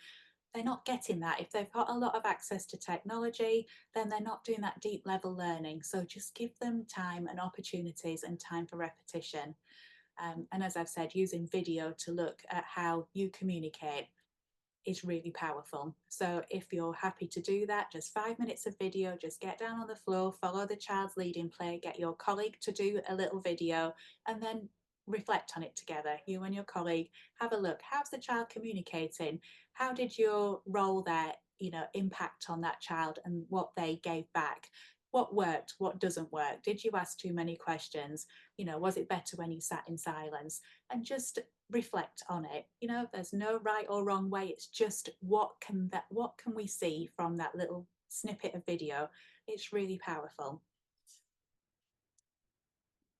They're not getting that. If they've got a lot of access to technology, then they're not doing that deep level learning. So just give them time and opportunities and time for repetition. And as I've said, using video to look at how you communicate is really powerful. So if you're happy to do that, just 5 minutes of video, just get down on the floor, follow the child's lead in play, get your colleague to do a little video, and then reflect on it together. You and your colleague have a look. How's the child communicating? How did your role there, you know, impact on that child and what they gave back? What worked? What doesn't work? Did you ask too many questions? You know, was it better when you sat in silence? And just reflect on it. You know, there's no right or wrong way. It's just what can we see from that little snippet of video. It's really powerful.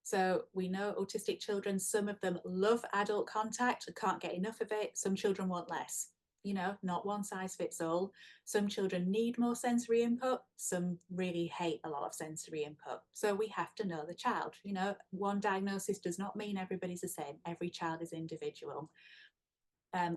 So we know autistic children, some of them love adult contact, can't get enough of it. Some children want less. You know, not one size fits all. Some children need more sensory input. Some really hate a lot of sensory input. So we have to know the child. You know, one diagnosis does not mean everybody's the same. Every child is individual.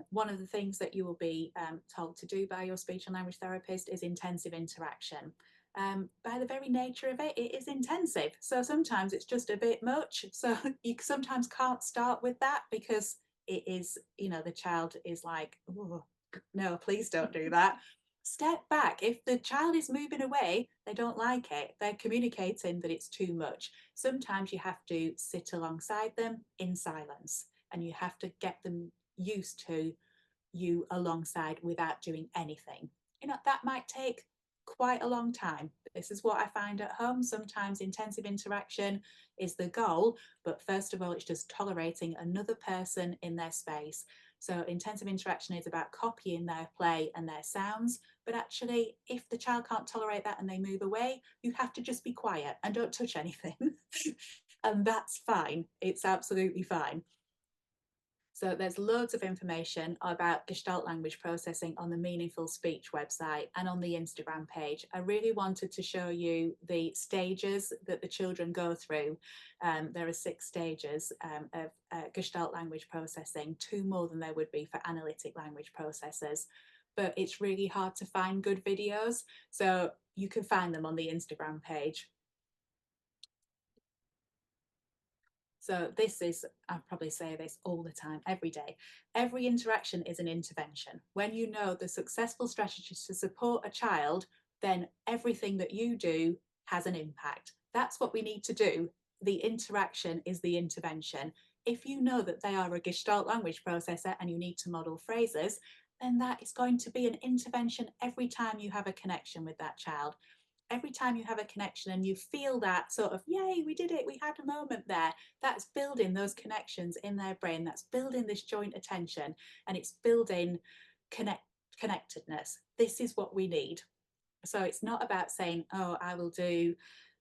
One of the things that you will be told to do by your speech and language therapist is intensive interaction. By the very nature of it, it is intensive. So sometimes it's just a bit much. So you sometimes can't start with that, because it is, you know, the child is like, oh, no, please don't do that. step back. If the child is moving away, they don't like it. They're communicating that it's too much. Sometimes you have to sit alongside them in silence, and you have to get them used to you alongside without doing anything. You know, that might take quite a long time. This is what I find at home. Sometimes intensive interaction is the goal, but first of all, it's just tolerating another person in their space. So intensive interaction is about copying their play and their sounds, but actually, if the child can't tolerate that and they move away, you have to just be quiet and don't touch anything. And that's fine. It's absolutely fine. So there's loads of information about Gestalt language processing on the Meaningful Speech website and on the Instagram page. I really wanted to show you the stages that the children go through. There are 6 stages of Gestalt language processing, 2 more than there would be for analytic language processors. But it's really hard to find good videos, so you can find them on the Instagram page. So this is, I probably say this all the time, every day. Every interaction is an intervention. When you know the successful strategies to support a child, then everything that you do has an impact. That's what we need to do. The interaction is the intervention. If you know that they are a Gestalt language processor and you need to model phrases, then that is going to be an intervention every time you have a connection with that child. Every time you have a connection and you feel that sort of, yay, we did it, we had a moment there, that's building those connections in their brain, that's building this joint attention, and it's building connectedness. This is what we need. So it's not about saying, oh, I will do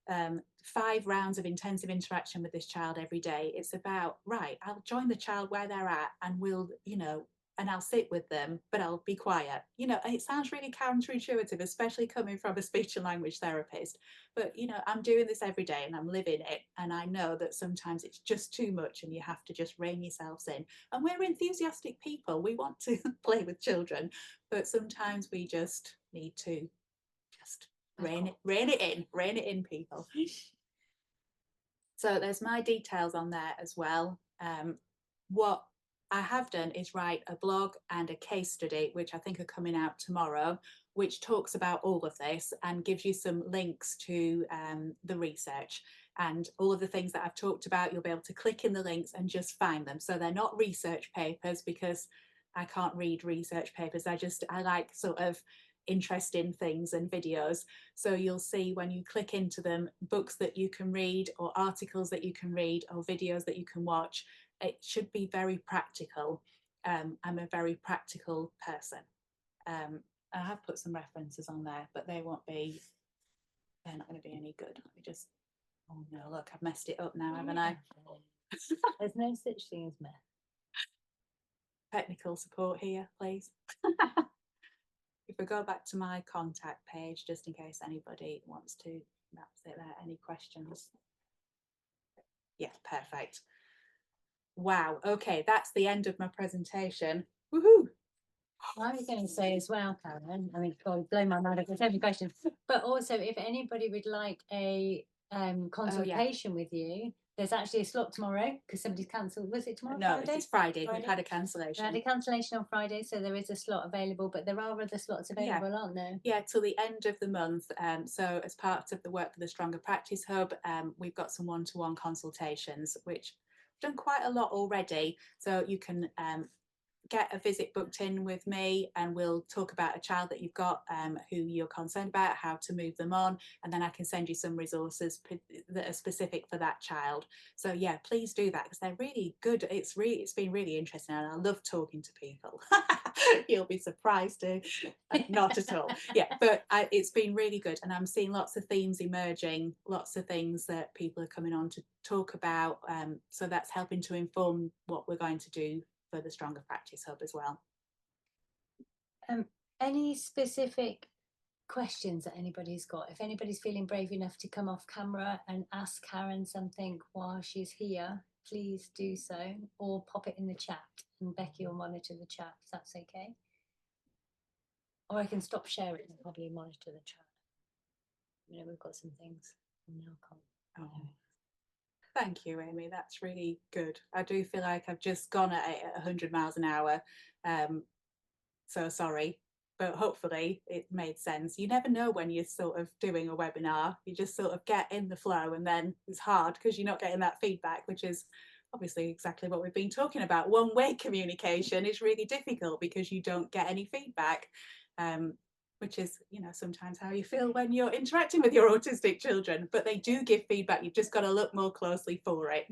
5 rounds of intensive interaction with this child every day. It's about, right, I'll join the child where they're at and we'll, you know, and I'll sit with them, but I'll be quiet. You know, and it sounds really counterintuitive, especially coming from a speech and language therapist. But, you know, I'm doing this every day and I'm living it. And I know that sometimes it's just too much and you have to just rein yourselves in. And we're enthusiastic people. We want to play with children, but sometimes we just need to just rein it in, people. So there's my details on there as well. What I have done is write a blog and a case study, which I think are coming out tomorrow, which talks about all of this and gives you some links to the research and all of the things that I've talked about. You'll be able to click in the links and just find them. So they're not research papers because I can't read research papers. I like sort of interesting things and videos. So you'll see when you click into them, books that you can read or articles that you can read or videos that you can watch. It should be very practical. I'm a very practical person. I have put some references on there, but they're not going to be any good. Let me just, oh no, look, I've messed it up now, haven't I? There's no such thing as mess. Technical support here, please. If we go back to my contact page, just in case anybody wants to, that's it there, any questions? Yeah, perfect. Wow, okay, that's the end of my presentation. Woohoo! I was going to say as well, Karen, I mean, God, blow my mind, I've got so many questions, but also if anybody would like a consultation with you, there's actually a slot tomorrow because somebody's cancelled. Was it tomorrow? No, Friday? it's Friday. We've had a cancellation. We had a cancellation on Friday, so there is a slot available, but there are other slots available, aren't there? Yeah, till the end of the month. So as part of the work for the Stronger Practice Hub, we've got some one-to-one consultations, which I've done quite a lot already. So you can get a visit booked in with me and we'll talk about a child that you've got who you're concerned about, how to move them on, and then I can send you some resources that are specific for that child. So yeah, please do that because they're really good. It's been really interesting and I love talking to people. You'll be surprised too. Not at all. Yeah, but it's been really good and I'm seeing lots of themes emerging, lots of things that people are coming on to talk about. So that's helping to inform what we're going to do for the Stronger Practice Hub as well. Any specific questions that anybody's got? If anybody's feeling brave enough to come off camera and ask Karen something while she's here, please do so, or pop it in the chat and Becky will monitor the chat if that's okay. Or I can stop sharing and probably monitor the chat. You know, we've got some things now. Oh. Thank you, Amy. That's really good. I do feel like I've just gone at it at 100 miles an hour. So sorry. but hopefully it made sense. You never know when you're sort of doing a webinar. You just sort of get in the flow, and then it's hard because you're not getting that feedback, which is obviously exactly what we've been talking about. One-way communication is really difficult because you don't get any feedback, which is, you know, sometimes how you feel when you're interacting with your autistic children, but they do give feedback. You've just got to look more closely for it.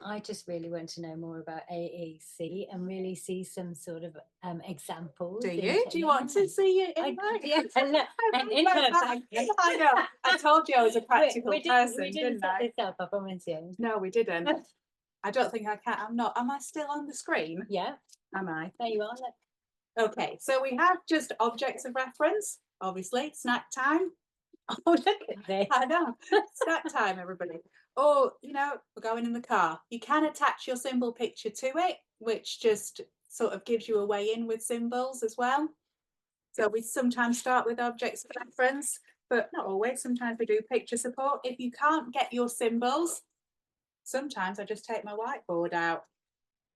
I just really want to know more about AAC and really see some sort of examples. Do you? Do you want to see it in yes, and in her bag. I know. I told you I was a practical person, we didn't set I? this up, I promise you. No, we didn't. I don't think I can. I'm not. Am I still on the screen? Yeah. Am I? There you are. Look. Okay, so we have just objects of reference, obviously. Snack time. Oh, look at this. I know. Snack time, everybody. Or, you know, we're going in the car. You can attach your symbol picture to it, which just sort of gives you a way in with symbols as well. So we sometimes start with objects of reference, but not always. Sometimes we do picture support. If you can't get your symbols, sometimes I just take my whiteboard out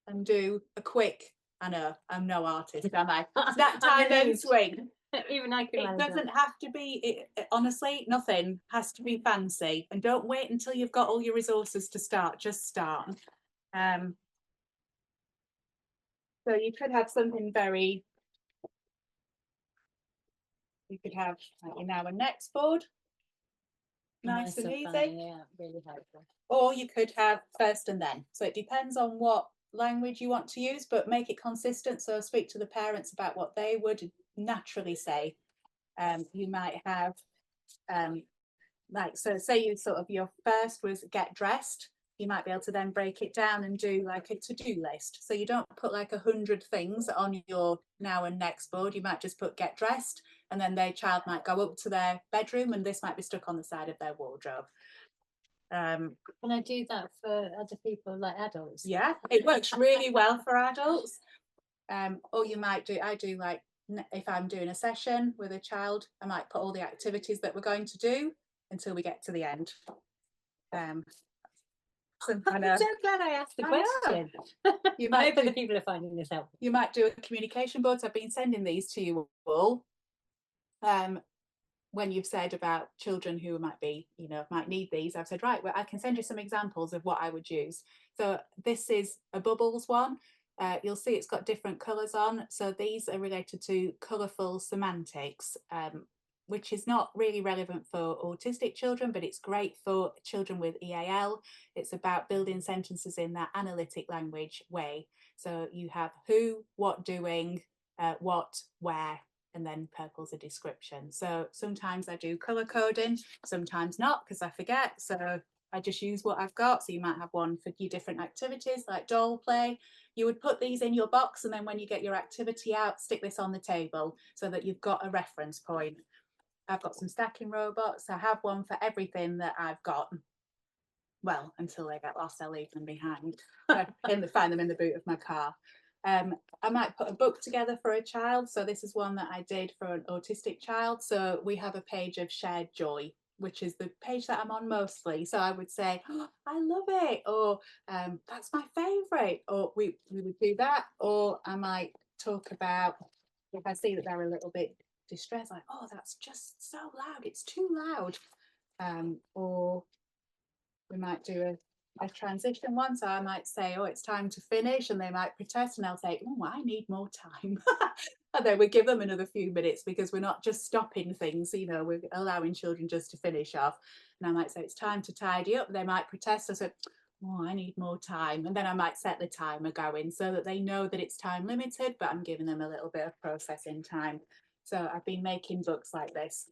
and do a quick, I know, I'm no artist, am I? Snack time and swing. Even I can It doesn't have to be, honestly, nothing has to be fancy. And don't wait until you've got all your resources to start, just start. So you could have something very, you could have like your now and next board. Nice and easy. Yeah, really helpful. Or you could have first and then. So it depends on what language you want to use, but make it consistent. So speak to the parents about what they would naturally say. You might have like, so say you sort of your first was get dressed, you might be able to then break it down and do like a to-do list. So you don't put like 100 things on your now and next board. You might just put get dressed, and then their child might go up to their bedroom and this might be stuck on the side of their wardrobe. Can I do that for other people, like adults? Yeah, it works really well for adults. Or you might do, I do like, if I'm doing a session with a child, I might put all the activities that we're going to do until we get to the end. I'm so glad I asked the question. You might hope the people are finding this helpful. You might do a communication board. I've been sending these to you all. When you've said about children who might be, you know, might need these, I've said, right, well, I can send you some examples of what I would use. So this is a bubbles one. You'll see it's got different colours on. So these are related to colourful semantics, which is not really relevant for autistic children, but it's great for children with EAL. It's about building sentences in that analytic language way. So you have who, what doing, what, where, and then purple's a description. So sometimes I do colour coding, sometimes not because I forget. So I just use what I've got. So you might have one for your different activities like doll play. You would put these in your box, and then when you get your activity out, stick this on the table so that you've got a reference point. I've got some stacking robots. I have one for everything that I've got. Well, until they get lost, I'll leave them behind. Find them in the boot of my car. I might put a book together for a child. So this is one that I did for an autistic child. So we have a page of shared joy, which is the page that I'm on mostly. So I would say, oh, I love it, or that's my favourite, or we would do that. Or I might talk about, if I see that they're a little bit distressed, like, oh, that's just so loud, it's too loud. Or we might do a transition one. So I might say, oh, it's time to finish, and they might protest, and I'll say, oh, I need more time. And then we give them another few minutes because we're not just stopping things, you know, we're allowing children just to finish off. And I might say, it's time to tidy up. They might protest. I said, oh, I need more time. And then I might set the timer going so that they know that it's time limited, but I'm giving them a little bit of processing time. So I've been making books like this.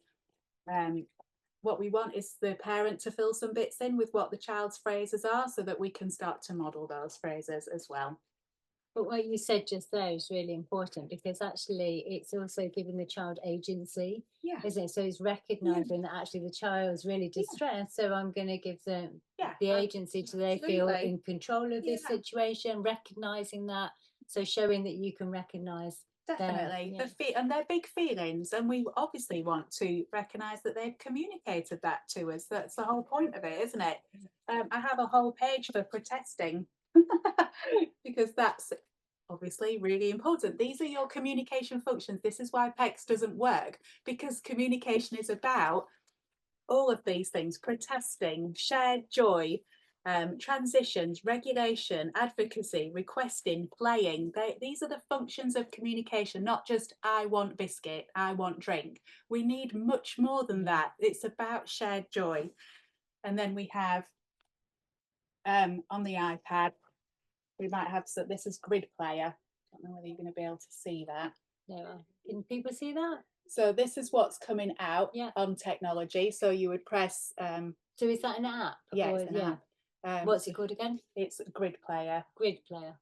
What we want is the parent to fill some bits in with what the child's phrases are so that we can start to model those phrases as well. But what you said just there is really important, because actually it's also giving the child agency, isn't it? So it's recognising that actually the child's really distressed, so I'm going to give them the agency so they feel in control of this situation, recognising that, so showing that you can recognise. Definitely. And they're big feelings, and we obviously want to recognise that they've communicated that to us. That's the whole point of it, isn't it? I have a whole page for protesting because that's obviously really important. These are your communication functions. This is why PECS doesn't work, because communication is about all of these things: protesting, shared joy, transitions, regulation, advocacy, requesting, playing. These are the functions of communication, not just I want biscuit, I want drink. We need much more than that. It's about shared joy. And then we have on the iPad, we might have, so this is grid player. I don't know whether you're going to be able to see that. No, can people see that? So this is what's coming out Yeah. on technology. So you would press. So is that an app? Yeah, it's an app. What's it called again? It's grid player. Grid player.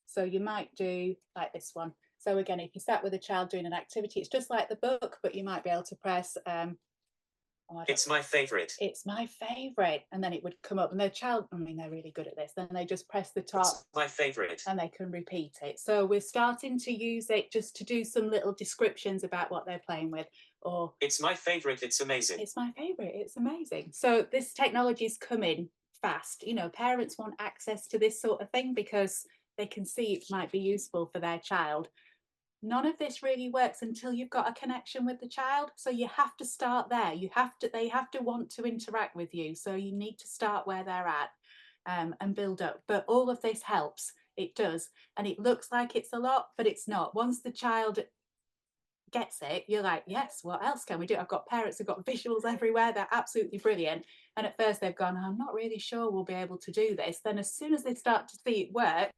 So you might do like this one. So again, if you sat with a child doing an activity, it's just like the book, but you might be able to press it's my favorite. It's my favorite. And then it would come up, and the child, I mean, they're really good at this. Then they just press the top. It's my favorite. And they can repeat it. So we're starting to use it just to do some little descriptions about what they're playing with. Or it's my favorite. It's amazing. It's my favorite. It's amazing. So this technology is coming fast. You know, parents want access to this sort of thing because they can see it might be useful for their child. None of this really works until you've got a connection with the child. So you have to start there. They have to want to interact with you. So you need to start where they're at and build up. But all of this helps. It does. And it looks like it's a lot, but it's not. Once the child gets it, you're like, yes, what else can we do? I've got parents who've got visuals everywhere. They're absolutely brilliant. And at first they've gone, I'm not really sure we'll be able to do this. Then as soon as they start to see it work,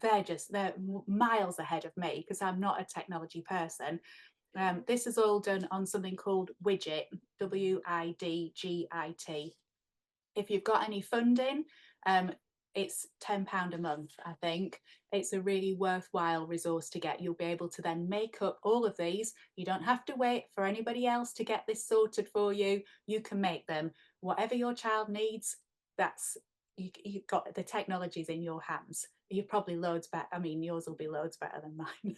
they're miles ahead of me because I'm not a technology person. This is all done on something called Widgit, WIDGIT. If you've got any funding, it's £10 a month, I think. It's a really worthwhile resource to get. You'll be able to then make up all of these. You don't have to wait for anybody else to get this sorted for you. You can make them. Whatever your child needs, you've got the technologies in your hands. You're probably loads better. I mean, yours will be loads better than mine.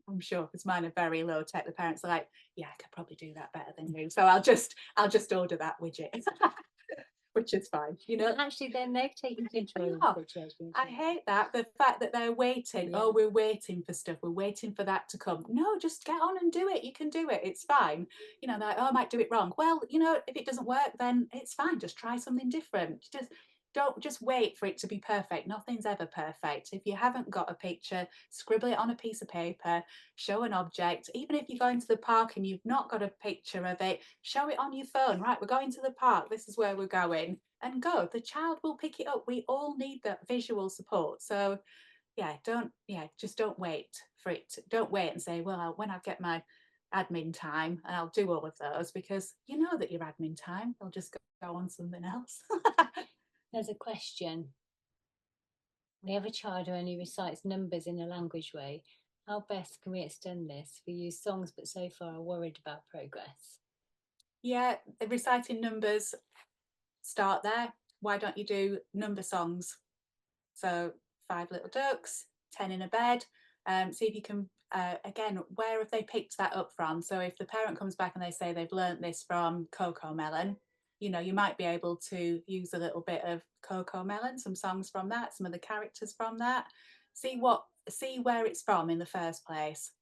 I'm sure, because mine are very low tech. The parents are like, yeah, I could probably do that better than you. So I'll just order that widget. Which is fine, you know. Actually, then they've taken control of the situation. I hate that. The fact that they're waiting. Yeah. Oh, we're waiting for stuff. We're waiting for that to come. No, just get on and do it. You can do it. It's fine. You know, like, oh, I might do it wrong. Well, you know, if it doesn't work, then it's fine. Just try something different. Don't just wait for it to be perfect. Nothing's ever perfect. If you haven't got a picture, scribble it on a piece of paper, show an object. Even if you go into the park and you've not got a picture of it, show it on your phone. Right, we're going to the park. This is where we're going. And go. The child will pick it up. We all need that visual support. So just don't wait for it. Don't wait and say, well, when I get my admin time, and I'll do all of those, because you know that your admin time will just go on something else. There's a question. We have a child who only recites numbers in a language way. How best can we extend this? We use songs, but so far are worried about progress. Yeah, reciting numbers, start there. Why don't you do number songs? So 5 little ducks, 10 in a bed. See if you can, again, where have they picked that up from? So if the parent comes back and they say they've learnt this from Coco Melon, you know, you might be able to use a little bit of Coco Melon, some songs from that, some of the characters from that. See where it's from in the first place.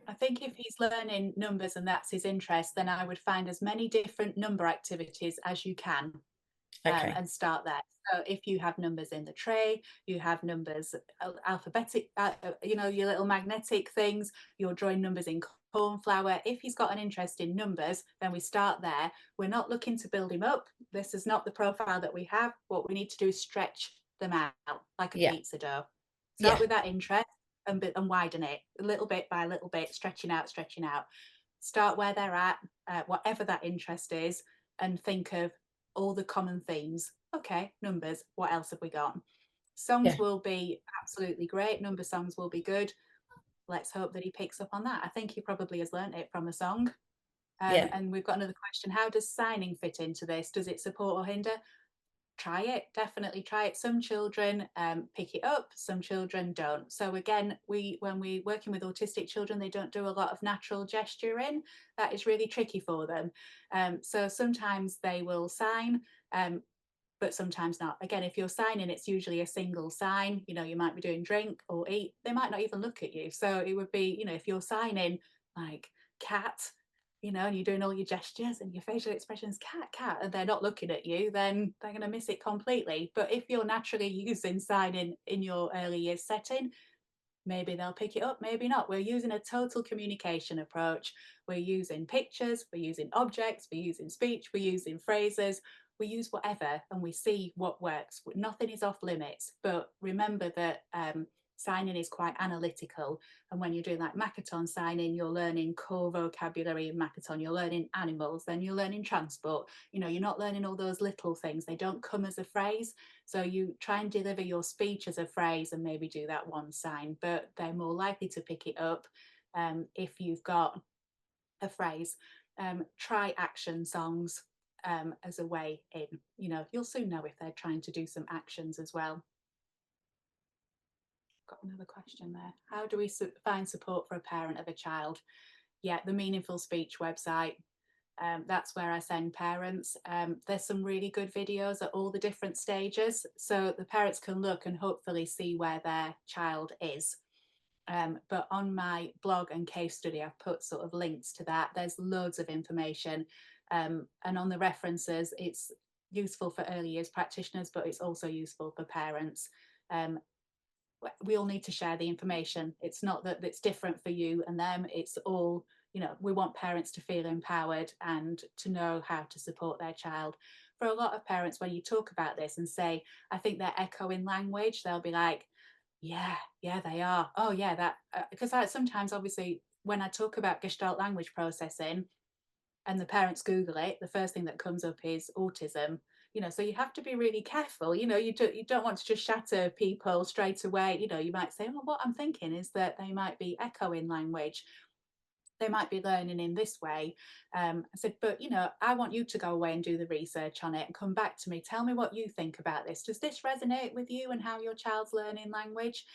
I think if he's learning numbers and that's his interest, then I would find as many different number activities as you can. Okay. And start there. So if you have numbers in the tray, you have numbers alphabetic, you know, your little magnetic things, you're drawing numbers in corn flour. If he's got an interest in numbers, then we start there. We're not looking to build him up. This is not the profile that we have. What we need to do is stretch them out like a pizza dough. Start with that interest and widen it a little bit by little bit, stretching out. Start where they're at, whatever that interest is, and think of all the common themes. Okay, numbers, what else have we got? Songs will be absolutely great. Number songs will be good. Let's hope that he picks up on that. I think he probably has learnt it from a song. And we've got another question. How does signing fit into this? Does it support or hinder? Try it, definitely try it. Some children pick it up, some children don't. So again, when we're working with autistic children, they don't do a lot of natural gesturing. That is really tricky for them. So sometimes they will sign, but sometimes not. Again, if you're signing, it's usually a single sign. You might be doing drink or eat. They might not even look at you. So it would be, if you're signing like cat, and you're doing all your gestures and your facial expressions, cat, and they're not looking at you, then they're going to miss it completely. But if you're naturally using signing in your early years setting, maybe they'll pick it up, maybe not. We're using a total communication approach. We're using pictures, we're using objects, we're using speech, we're using phrases, we use whatever and we see what works. Nothing is off limits, but remember that signing is quite analytical. And when you're doing like Makaton signing, you're learning core vocabulary in Makaton, you're learning animals, then you're learning transport. You're not learning all those little things. They don't come as a phrase. So you try and deliver your speech as a phrase and maybe do that one sign, but they're more likely to pick it up if you've got a phrase. Try action songs as a way in. You'll soon know if they're trying to do some actions as well. Got another question there. How do we find support for a parent of a child? Yeah, the Meaningful Speech website. That's where I send parents. There's some really good videos at all the different stages, so the parents can look and hopefully see where their child is. But on my blog and case study, I've put sort of links to that. There's loads of information. And on the references, it's useful for early years practitioners, but it's also useful for parents. We all need to share the information. It's not that it's different for you and them. It's all, we want parents to feel empowered and to know how to support their child. For a lot of parents, when you talk about this and say, I think they're echoing language, they'll be like, yeah, they are. Oh yeah, that, because sometimes obviously when I talk about Gestalt language processing and the parents Google it, the first thing that comes up is autism. So you have to be really careful. You don't want to just shatter people straight away. You might say, well, what I'm thinking is that they might be echoing language. They might be learning in this way. I said, but I want you to go away and do the research on it and come back to me. Tell me what you think about this. Does this resonate with you and how your child's learning language?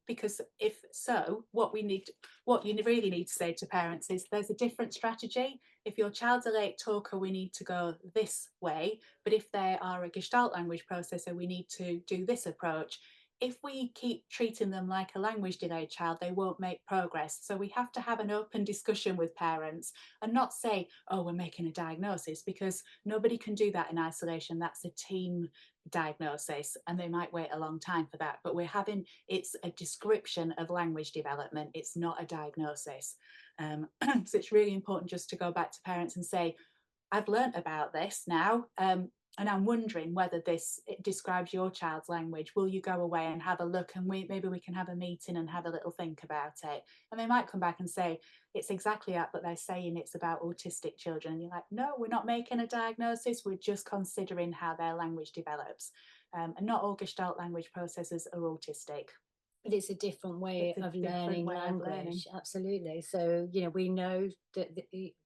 Because if so, what you really need to say to parents is there's a different strategy. If your child's a late talker, we need to go this way. But if they are a Gestalt language processor, we need to do this approach. If we keep treating them like a language delayed child, they won't make progress. So we have to have an open discussion with parents and not say, oh, we're making a diagnosis, because nobody can do that in isolation. That's a team diagnosis and they might wait a long time for that. But it's a description of language development. It's not a diagnosis. So it's really important just to go back to parents and say, I've learnt about this now. And I'm wondering whether it describes your child's language. Will you go away and have a look, and maybe we can have a meeting and have a little think about it? And they might come back and say, it's exactly that, but they're saying it's about autistic children. And you're like, no, we're not making a diagnosis. We're just considering how their language develops. And not all Gestalt language processors are autistic. But it's a different way of learning language. Absolutely. So, we know that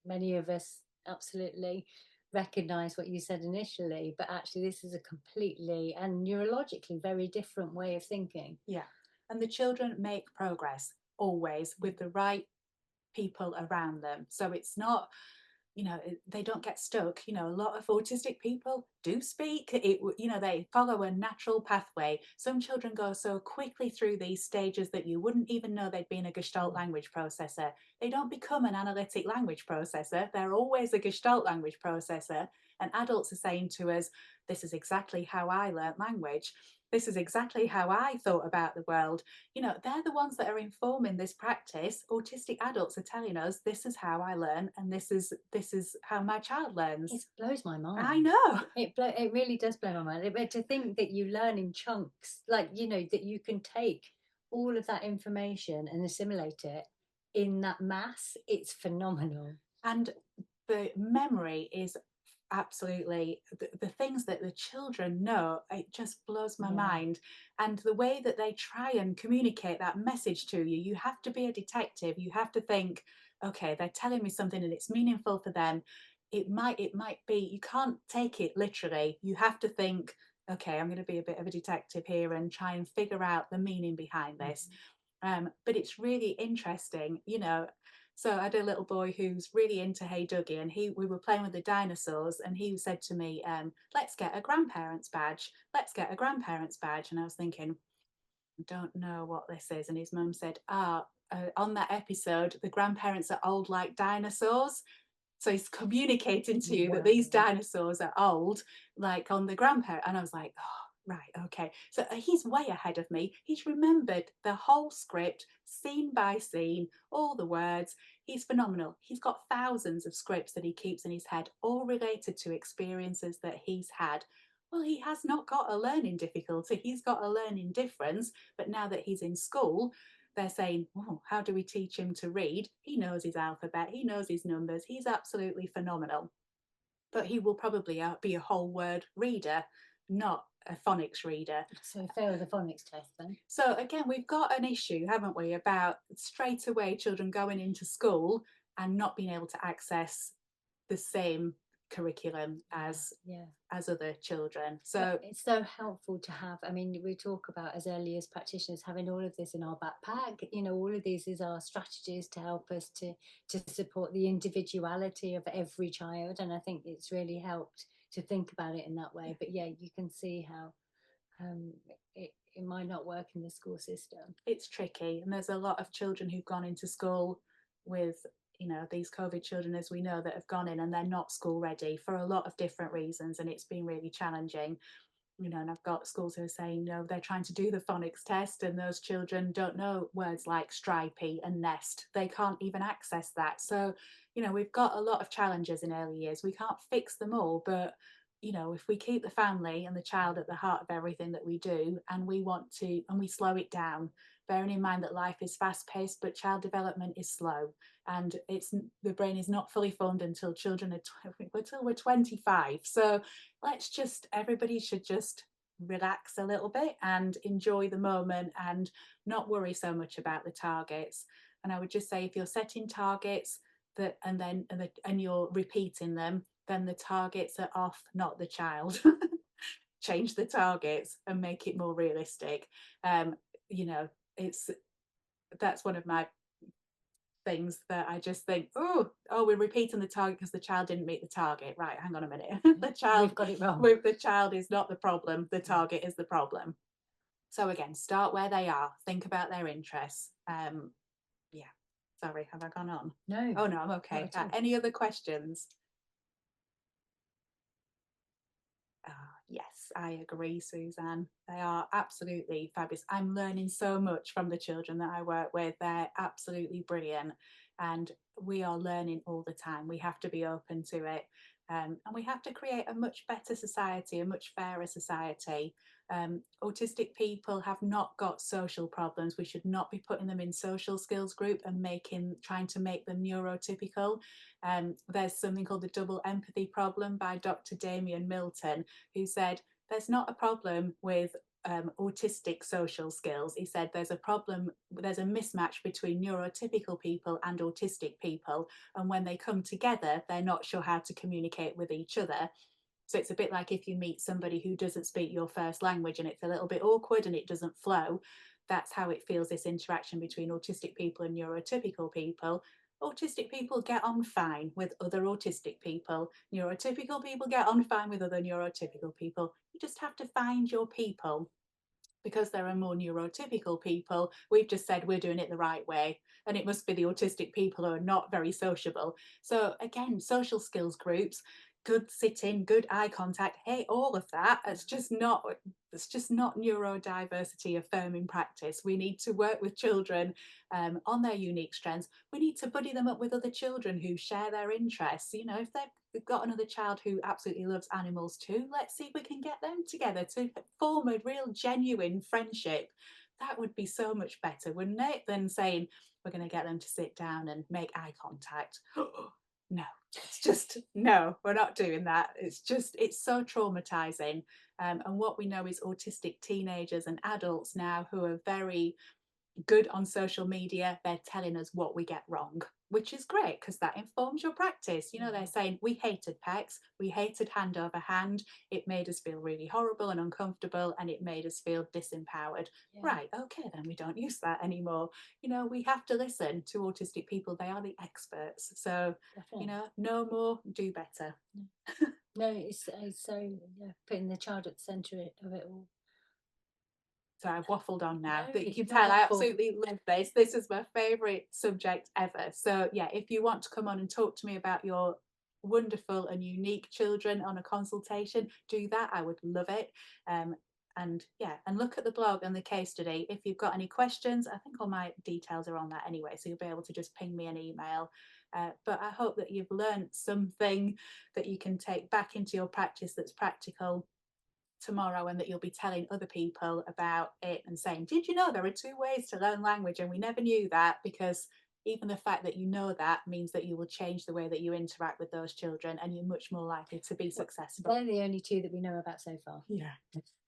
many of us absolutely recognize what you said initially, but actually this is a completely and neurologically very different way of thinking. Yeah. And the children make progress always with the right people around them. So it's not, they don't get stuck. A lot of autistic people do speak. They follow a natural pathway. Some children go so quickly through these stages that you wouldn't even know they'd been a Gestalt language processor. They don't become an analytic language processor. They're always a Gestalt language processor. And adults are saying to us, this is exactly how I learnt language. This is exactly how I thought about the world. They're the ones that are informing this practice. Autistic adults are telling us, this is how I learn, and this is how my child learns. It blows my mind. I know. It really does blow my mind. But to think that you learn in chunks, like, that you can take all of that information and assimilate it in that mass, it's phenomenal. And the memory is absolutely the things that the children know, it just blows my mind. And the way that they try and communicate that message to you, you have to be a detective. You have to think, okay, they're telling me something and it's meaningful for them. It might be, you can't take it literally. You have to think, okay, I'm going to be a bit of a detective here and try and figure out the meaning behind this. But it's really interesting, So I had a little boy who's really into Hey Dougie, and we were playing with the dinosaurs, and he said to me, let's get a grandparents badge. Let's get a grandparents badge. And I was thinking, I don't know what this is. And his mum said, on that episode, the grandparents are old like dinosaurs. So he's communicating to you that these dinosaurs are old, like on the grandparent. And I was like, oh, right, okay. So he's way ahead of me. He's remembered the whole script, scene by scene, all the words. He's phenomenal. He's got thousands of scripts that he keeps in his head, all related to experiences that he's had. Well, he has not got a learning difficulty. He's got a learning difference. But now that he's in school, they're saying, oh, how do we teach him to read? He knows his alphabet, he knows his numbers, he's absolutely phenomenal. But he will probably be a whole word reader, not a phonics reader. So fail the phonics test then. So again, we've got an issue, haven't we, about straight away children going into school and not being able to access the same curriculum as other children. So but it's so helpful to have. I mean, we talk about as early as practitioners having all of this in our backpack. You know, all of these is our strategies to help us to support the individuality of every child, and I think it's really helped to think about it in that way. But yeah, you can see how it might not work in the school system. It's tricky, and there's a lot of children who've gone into school with, you know, these COVID children, as we know, that have gone in and they're not school ready for a lot of different reasons, and it's been really challenging. You know, and I've got schools who are saying, no, they're trying to do the phonics test, and those children don't know words like stripey and nest. They can't even access that. So, you know, we've got a lot of challenges in early years. We can't fix them all, but you know, if we keep the family and the child at the heart of everything that we do, and we want to, and we slow it down, bearing in mind that life is fast paced, but child development is slow, and the brain is not fully formed until children are until we're 25. So everybody should just relax a little bit and enjoy the moment and not worry so much about the targets. And I would just say, if you're setting targets and you're repeating them, then the targets are off, not the child. Change the targets and make it more realistic. You know, that's one of my things that I just think, oh, we're repeating the target because the child didn't meet the target. Right, hang on a minute. The child, we've got it wrong. The child is not the problem. The target is the problem. So again, start where they are. Think about their interests. Yeah. Sorry, have I gone on? No. Oh no, I'm okay. Any other questions? Yes, I agree, Suzanne. They are absolutely fabulous. I'm learning so much from the children that I work with. They're absolutely brilliant, and we are learning all the time. We have to be open to it, and we have to create a much better society, a much fairer society. Autistic people have not got social problems. We should not be putting them in social skills group and trying to make them neurotypical. There's something called the double empathy problem by Dr. Damien Milton, who said there's not a problem with autistic social skills. He said there's a mismatch between neurotypical people and autistic people, and when they come together, they're not sure how to communicate with each other. So it's a bit like if you meet somebody who doesn't speak your first language and it's a little bit awkward and it doesn't flow. That's how it feels, this interaction between autistic people and neurotypical people. Autistic people get on fine with other autistic people. Neurotypical people get on fine with other neurotypical people. You just have to find your people. Because there are more neurotypical people, we've just said we're doing it the right way, and it must be the autistic people who are not very sociable. So again, social skills groups, good sitting, good eye contact, hey, all of that, it's just not neurodiversity affirming practice. We need to work with children on their unique strengths. We need to buddy them up with other children who share their interests. You know, if they've got another child who absolutely loves animals too, let's see if we can get them together to form a real genuine friendship. That would be so much better, wouldn't it, than saying we're going to get them to sit down and make eye contact. No, it's just, no, we're not doing that. It's so traumatizing. And what we know is autistic teenagers and adults now who are very good on social media, they're telling us what we get wrong. which is great because that informs your practice. You know, they're saying we hated pecs, we hated hand over hand, it made us feel really horrible and uncomfortable, and it made us feel disempowered. Yeah. Right, okay, then we don't use that anymore. You know, we have to listen to autistic people, they are the experts. So, Definitely. you know, no more, do better. No, it's so, yeah, putting the child at the centre of it all. So I've waffled on now, No, but you it's can not tell I waffle. absolutely love this. This is my favourite subject ever. So yeah, if you want to come on and talk to me about your wonderful and unique children on a consultation, do that. I would love it. And yeah, and look at the blog and the case study. If you've got any questions, I think all my details are on that anyway, so you'll be able to just ping me an email. But I hope that you've learned something that you can take back into your practice that's practical tomorrow, and that you'll be telling other people about it and saying, did you know there are 2 ways to learn language and we never knew that? Because even the fact that you know that means that you will change the way that you interact with those children, and you're much more likely to be successful. They're the only 2 that we know about so far. Yeah,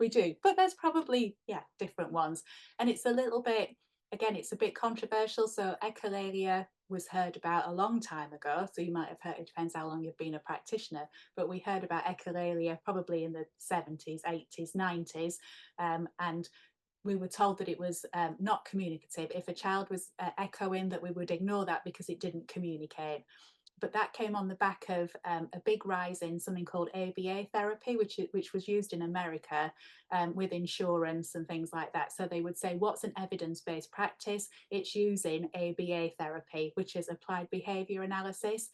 we do, but there's probably different ones, and it's a little bit, again, it's a bit controversial. So echolalia was heard about a long time ago, so you might have heard, it depends how long you've been a practitioner, but we heard about echolalia probably in the 70s, 80s, 90s, and we were told that it was not communicative. If a child was echoing, that we would ignore that because it didn't communicate. But that came on the back of a big rise in something called ABA therapy, which was used in America with insurance and things like that. So they would say, what's an evidence-based practice? It's using ABA therapy, which is applied behaviour analysis.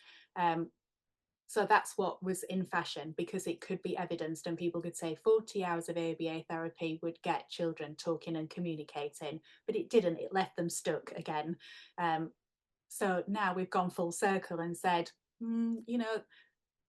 So that's what was in fashion, because it could be evidenced, and people could say 40 hours of ABA therapy would get children talking and communicating, but it didn't. It left them stuck again. So now we've gone full circle and said, you know,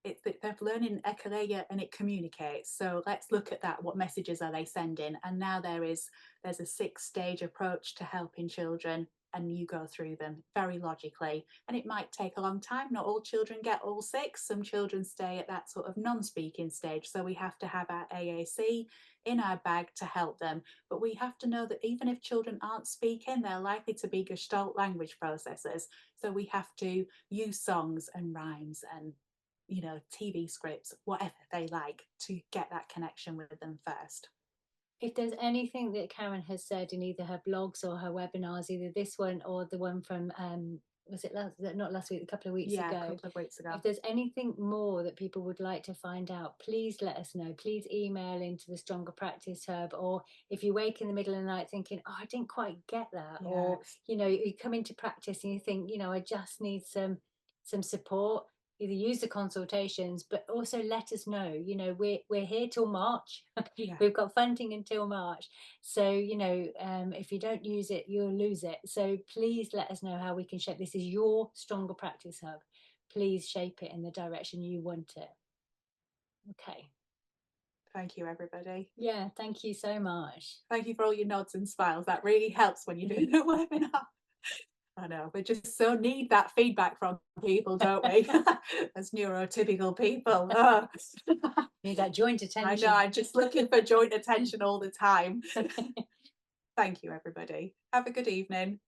they're learning echolalia and it communicates. So let's look at that. What messages are they sending? And now there's a 6-stage approach to helping children, and you go through them very logically. And it might take a long time. Not all children get all 6. Some children stay at that sort of non-speaking stage. So we have to have our AAC in our bag to help them. But we have to know that even if children aren't speaking, they're likely to be Gestalt language processors. So we have to use songs and rhymes and, you know, TV scripts, whatever they like, to get that connection with them first. If there's anything that Karen has said in either her blogs or her webinars, either this one or the one from was it not last week, a couple of weeks ago? A couple of weeks ago. If there's anything more that people would like to find out, please let us know. Please email into the Stronger Practice Hub, or if you wake in the middle of the night thinking, oh, I didn't quite get that, or you know, you come into practice and you think, you know, I just need some support. Either use the consultations, but also let us know. You know, we're here till March. We've got funding until March. So, you know, if you don't use it, you'll lose it. So please let us know how we can shape. This is your Stronger Practice Hub. Please shape it in the direction you want it. Okay. Thank you, everybody. Yeah, thank you so much. Thank you for all your nods and smiles. That really helps when you're doing a webinar. I know, we just so need that feedback from people, don't we? As neurotypical people. Oh. Need that joint attention. I know, I'm just looking for joint attention all the time. Thank you, everybody. Have a good evening.